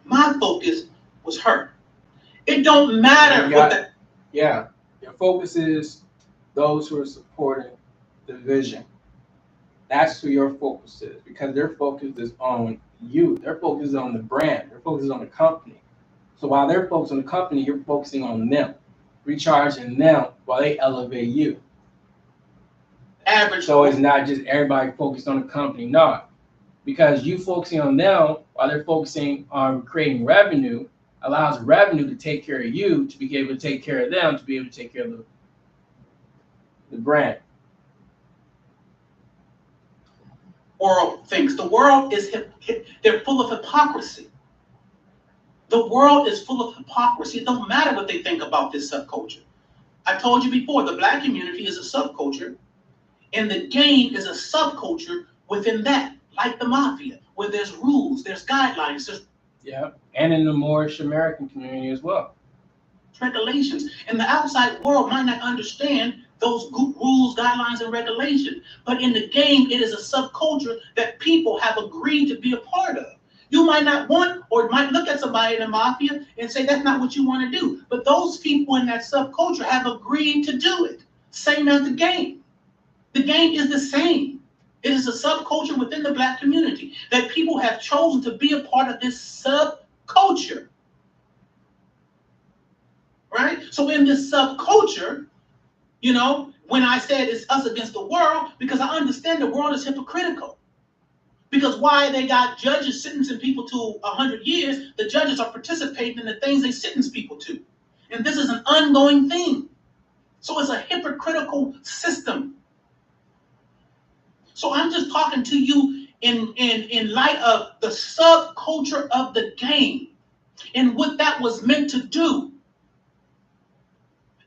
My focus was her. It don't matter what the. Yeah, your focus is those who are supporting the vision. That's who your focus is, because their focus is on you. Their focus is on the brand. Their focus is on the company. So while they're focused on the company, you're focusing on them, recharging them while they elevate you. Average. So it's not just everybody focused on the company, no. Because you focusing on them while they're focusing on creating revenue allows revenue to take care of you, to be able to take care of them, to be able to take care of the brand. World thinks the world is they're full of hypocrisy. The world is full of hypocrisy. It don't matter what they think about this subculture. I told you before, the black community is a subculture, and the game is a subculture within that, like the mafia, where there's rules, there's guidelines, there's and in the Moorish American community as well. Regulations. And the outside world might not understand those rules, guidelines, and regulations. But in the game, it is a subculture that people have agreed to be a part of. You might not want, or might look at somebody in the mafia and say that's not what you want to do. But those people in that subculture have agreed to do it. Same as the game. The game is the same. It is a subculture within the black community that people have chosen to be a part of this subculture. Right? So in this subculture, you know, when I said it's us against the world, because I understand the world is hypocritical. Because why they got judges sentencing people to 100 years, the judges are participating in the things they sentence people to. And this is an ongoing thing. So it's a hypocritical system. So I'm just talking to you in light of the subculture of the game and what that was meant to do.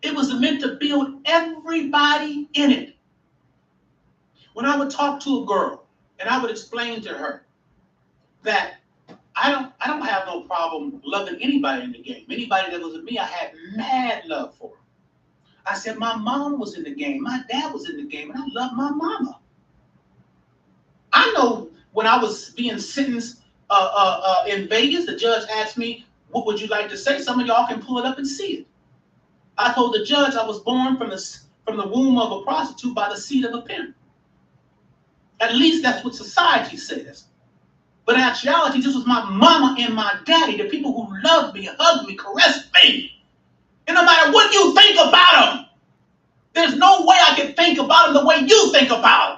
It was meant to build everybody in it. When I would talk to a girl and I would explain to her that I don't have no problem loving anybody in the game. Anybody that was with me, I had mad love for. I said, my mom was in the game, my dad was in the game, and I love my mama. I know when I was being sentenced in Vegas, the judge asked me, what would you like to say? Some of y'all can pull it up and see it. I told the judge I was born from the womb of a prostitute by the seed of a pimp. At least that's what society says. But in actuality, this was my mama and my daddy, the people who loved me, hugged me, caressed me. And no matter what you think about them, there's no way I can think about them the way you think about them.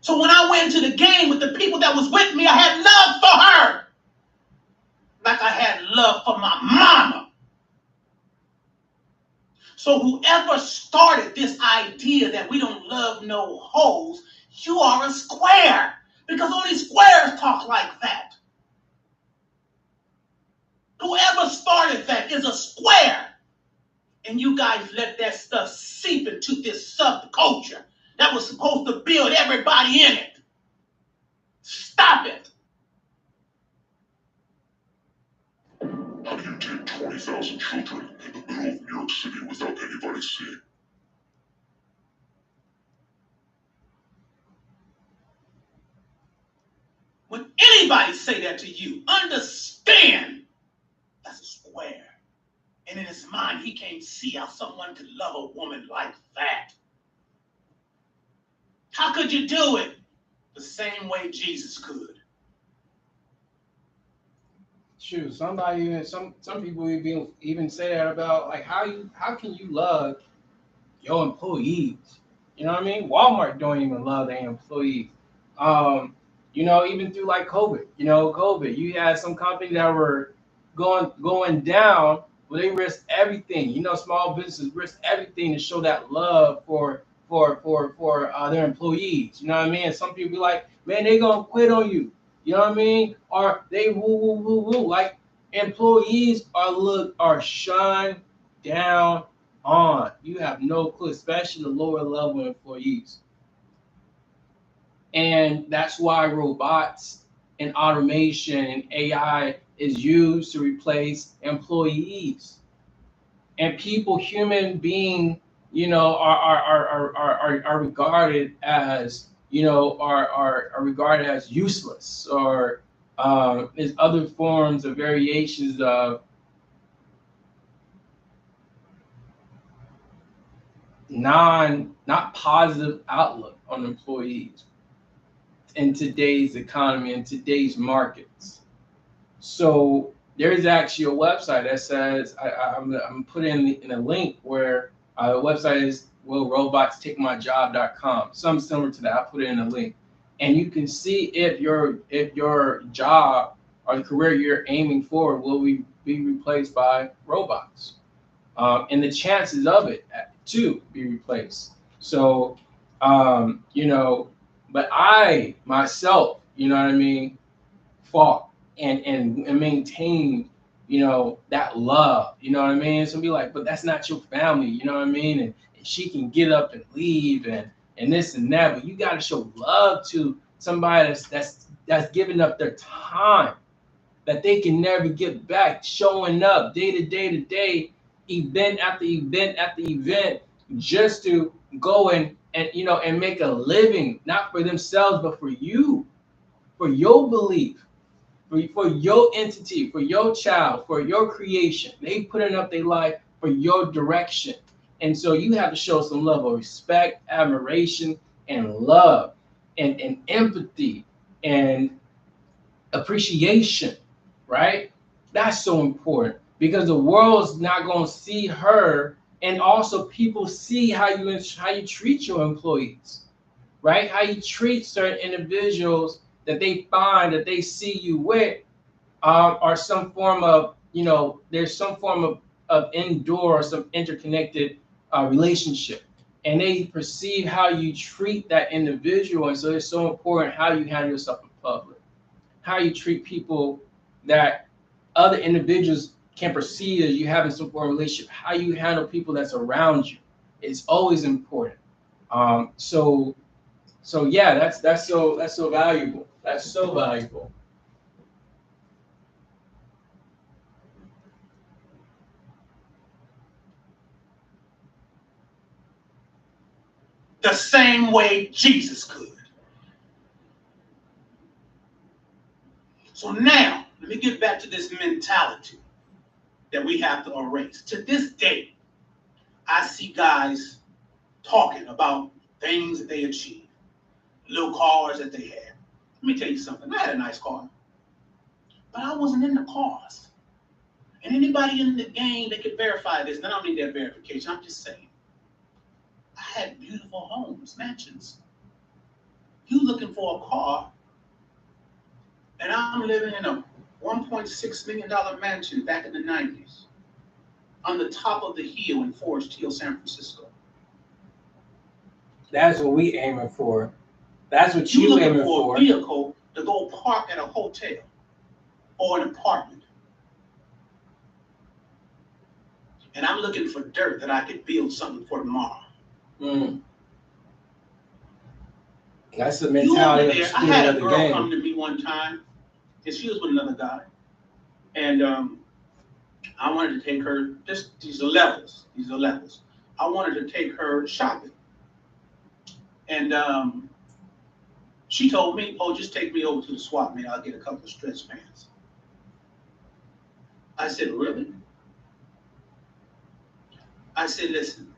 So when I went into the game with the people that was with me, I had love for her. Like I had love for my mama. So whoever started this idea that we don't love no hoes, you are a square. Because only squares talk like that. Whoever started that is a square. And you guys let that stuff seep into this subculture that was supposed to build everybody in it. Stop it. How do you take 20,000 children in the middle of New York City without anybody seeing? When anybody say that to you, understand that's a square. And in his mind, he can't see how someone could love a woman like that. How could you do it? The same way Jesus could. Shoot, somebody even some people even say that about like how can you love your employees? You know what I mean? Walmart don't even love their employees. You know, even through like COVID, you had some companies that were going down, where they risked everything. You know, small businesses risk everything to show that love for their employees. You know what I mean? And some people be like, man, they gonna quit on you. You know what I mean? Or they woo. Like employees are shunned down on. You have no clue, especially the lower level employees. And that's why robots and automation and AI is used to replace employees. And people, human being, are regarded as, are regarded as useless, or there's other forms of variations of not positive outlook on employees in today's economy, in today's markets. So there's actually a website that says, I'm putting in a link where the website is willrobotstakemyjob.com. Something similar to that. I put it in a link. And you can see if your job or the career you're aiming for will be replaced by robots. And the chances of it to be replaced. So, but I myself, fought and maintained, that love, you know what I mean? So be like, but that's not your family, you know what I mean? And she can get up and leave and this and that, but you got to show love to somebody that's giving up their time that they can never get back, showing up day to day, event after event after event, just to go and make a living, not for themselves, but for you, for your belief, for your entity, for your child, for your creation. They putting up their life for your direction. And so you have to show some level of respect, admiration, and love, and empathy, and appreciation, right? That's so important because the world's not going to see her, and also people see how you treat your employees, right? How you treat certain individuals that they find that they see you with, or some form of, there's some form of indoor or some interconnected relationship, and they perceive how you treat that individual, and so it's so important how you handle yourself in public, how you treat people that other individuals can perceive as you having some form of relationship, how you handle people that's around you. It's always important. So yeah, that's so valuable. That's so valuable. The same way Jesus could. So now, let me get back to this mentality that we have to erase. To this day, I see guys talking about things that they achieved, little cars that they had. Let me tell you something. I had a nice car, but I wasn't in the cars. And anybody in the game, they could verify this. I don't need that verification. I'm just saying. I had beautiful homes, mansions. You looking for a car, and I'm living in a $1.6 million mansion back in the 90s on the top of the hill in Forest Hill, San Francisco. That's what we aiming for. That's what You you looking aiming for for. a vehicle to go park at a hotel or an apartment. And I'm looking for dirt that I could build something for tomorrow. Mm. That's the You mentality over of the there, I spirit had of a the girl game. come to me one time, and she was with another guy. And I wanted to take her, these are levels. I wanted to take her shopping. And she told me, oh, just take me over to the swap meet. I'll get a couple of stretch pants. I said, really? I said, listen,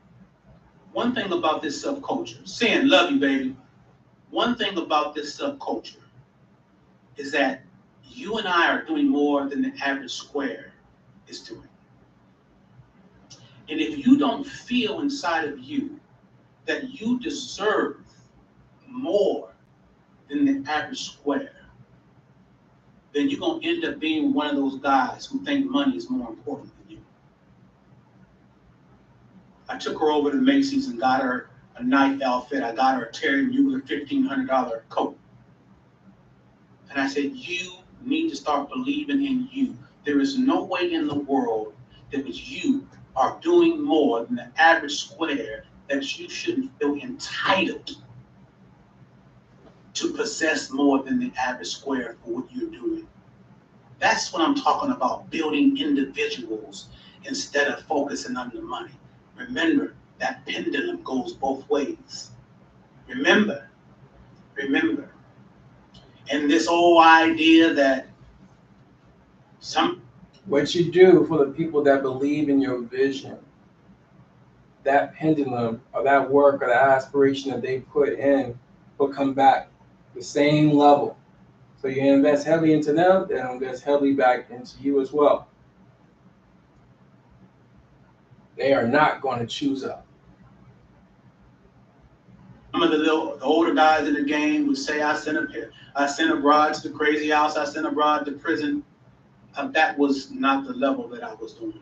one thing about this subculture, Sin, love you, baby. One thing about this subculture is that you and I are doing more than the average square is doing. And if you don't feel inside of you that you deserve more than the average square, then you're going to end up being one of those guys who think money is more important than you. I took her over to Macy's and got her a nice outfit. I got her a Terry Mugler $1,500 coat. And I said, you need to start believing in you. There is no way in the world that you are doing more than the average square that you shouldn't feel entitled to possess more than the average square for what you're doing. That's what I'm talking about, building individuals instead of focusing on the money. Remember, that pendulum goes both ways. Remember. And this whole idea that What you do for the people that believe in your vision, that pendulum or that work or that aspiration that they put in will come back the same level. So you invest heavily into them, they'll invest heavily back into you as well. They are not going to choose up. some of the older guys in the game would say, I sent a broad to the crazy house, I sent a broad to prison. That was not the level that I was doing.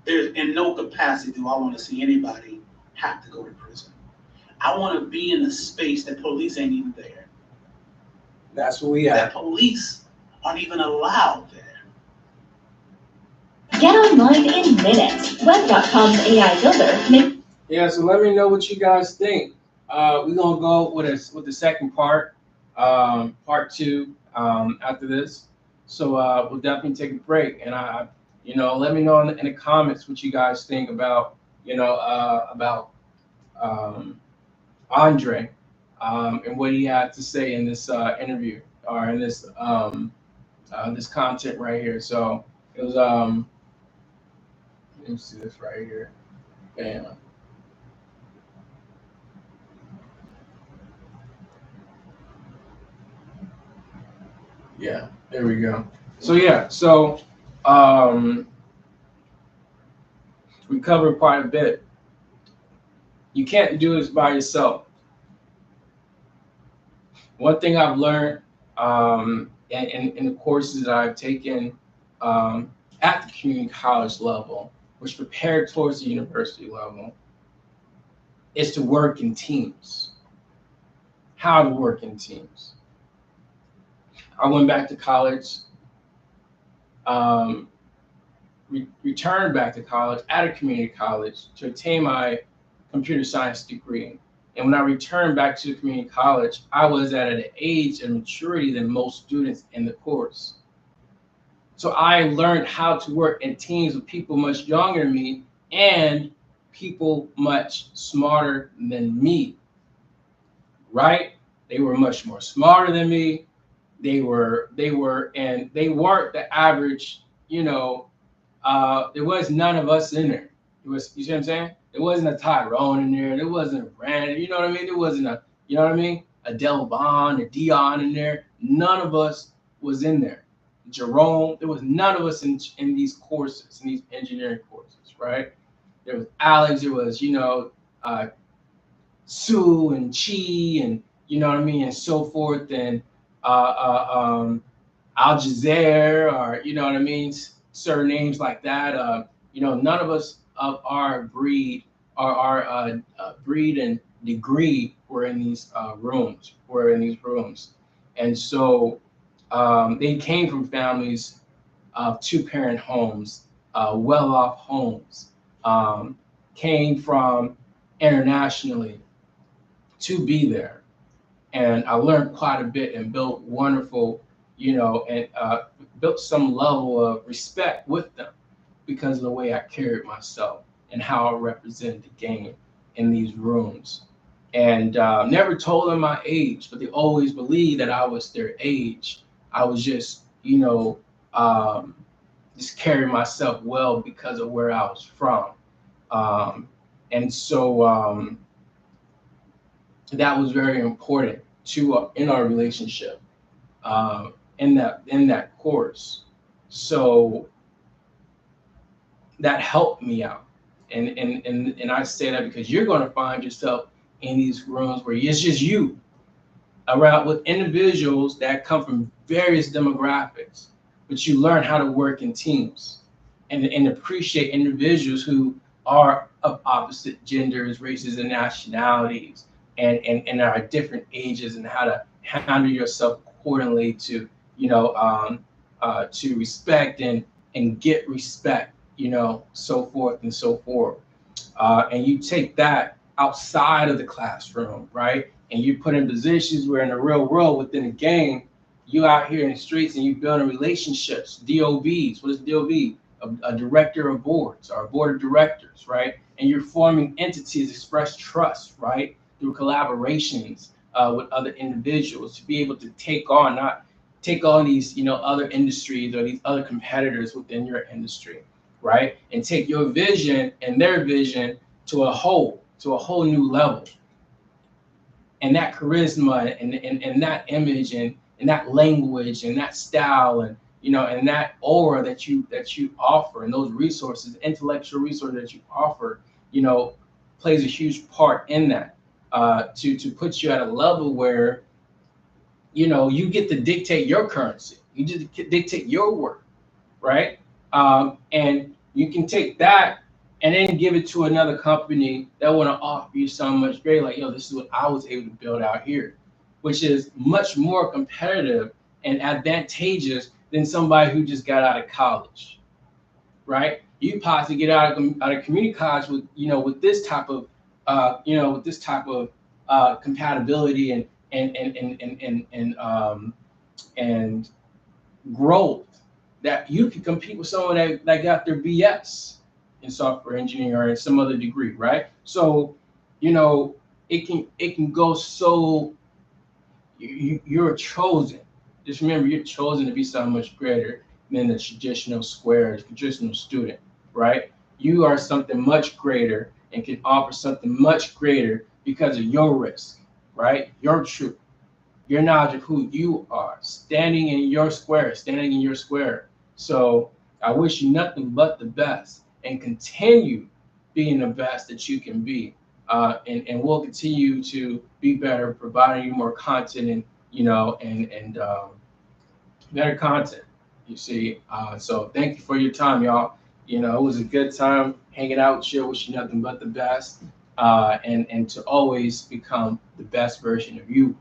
There's in no capacity do I want to see anybody have to go to prison. I want to be in a space that police ain't even there. That's what we That have. police aren't even allowed there. Get online in minutes. Web.com's AI builder makes. Yeah, so let me know what you guys think. We're gonna go with the second part, part two, after this. So we'll definitely take a break, and let me know in the comments what you guys think about, Andre, and what he had to say in this interview or in this this content right here. So it was let me see this right here. Yeah. Yeah, there we go. So yeah, so um, we covered quite a bit. You can't do this by yourself. One thing I've learned in the courses that I've taken at the community college level, which prepared towards the university level, is to work in teams. How to work in teams. I went back to college, um, returned back to college at a community college to obtain my computer science degree. And when I returned back to the community college, I was at an age and maturity than most students in the course. So I learned how to work in teams with people much younger than me and people much smarter than me, right? They were much more smarter than me. They weren't the average, there was none of us in there. It was, you see what I'm saying? There wasn't a Tyrone in there. There wasn't a Brandon, you know what I mean? There wasn't a, you know what I mean? A Del Bond, a Dion in there. None of us was in there. Jerome, there was none of us in these courses, in these engineering courses, right? There was Alex, there was, Sue and Chi and, you know what I mean, and so forth, and Al Jazeera, or, you know what I mean, certain names like that. None of us of our breed, our breed and degree were in these rooms. And so they came from families of two-parent homes, well-off homes, came from internationally to be there. And I learned quite a bit and built wonderful, and built some level of respect with them because of the way I carried myself and how I represented the game in these rooms. And never told them my age, but they always believed that I was their age. I was just, just carrying myself well because of where I was from. And so that was very important to in our relationship, in that course. So that helped me out, and I say that because you're going to find yourself in these rooms where it's just you around with individuals that come from various demographics, but you learn how to work in teams and appreciate individuals who are of opposite genders, races, and nationalities, and are at different ages, and how to handle yourself accordingly to, to respect and get respect, so forth and so forth. And you take that outside of the classroom, right? And you put in positions where in the real world, within a game, you out here in the streets and you building relationships. DOBs, what is DOB? A director of boards or a board of directors, right? And you're forming entities, express trust, right? Through collaborations with other individuals to be able to take on these, other industries or these other competitors within your industry, right? And take your vision and their vision to a whole new level. And that charisma and that image and that language and that style and, and that aura that you offer, and those resources, intellectual resources that you offer, plays a huge part in that, to put you at a level where, you get to dictate your currency, you just dictate your work, right? And you can take that and then give it to another company that want to offer you so much greater, like, this is what I was able to build out here, which is much more competitive and advantageous than somebody who just got out of college, right? You possibly get out of community college with, with this type of, compatibility and growth, that you can compete with someone that got their BS in software engineering or in some other degree, right? So, it can go so, you're chosen. Just remember, you're chosen to be so much greater than the traditional square, the traditional student, right? You are something much greater, and can offer something much greater because of your risk, right? Your truth, your knowledge of who you are, standing in your square, So I wish you nothing but the best, and continue being the best that you can be. And we'll continue to be better, providing you more content and, better content, you see. So thank you for your time, y'all. It was a good time hanging out with you. Wish you nothing but the best, and to always become the best version of you,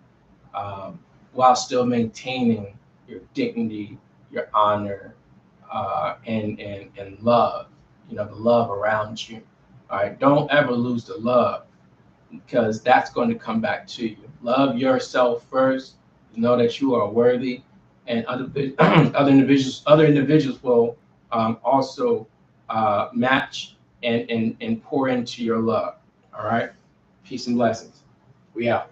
while still maintaining your dignity, your honor, and love. The love around you. All right, don't ever lose the love, because that's going to come back to you. Love yourself first. Know that you are worthy, and other individuals will also match and pour into your love. All right, peace and blessings. We out.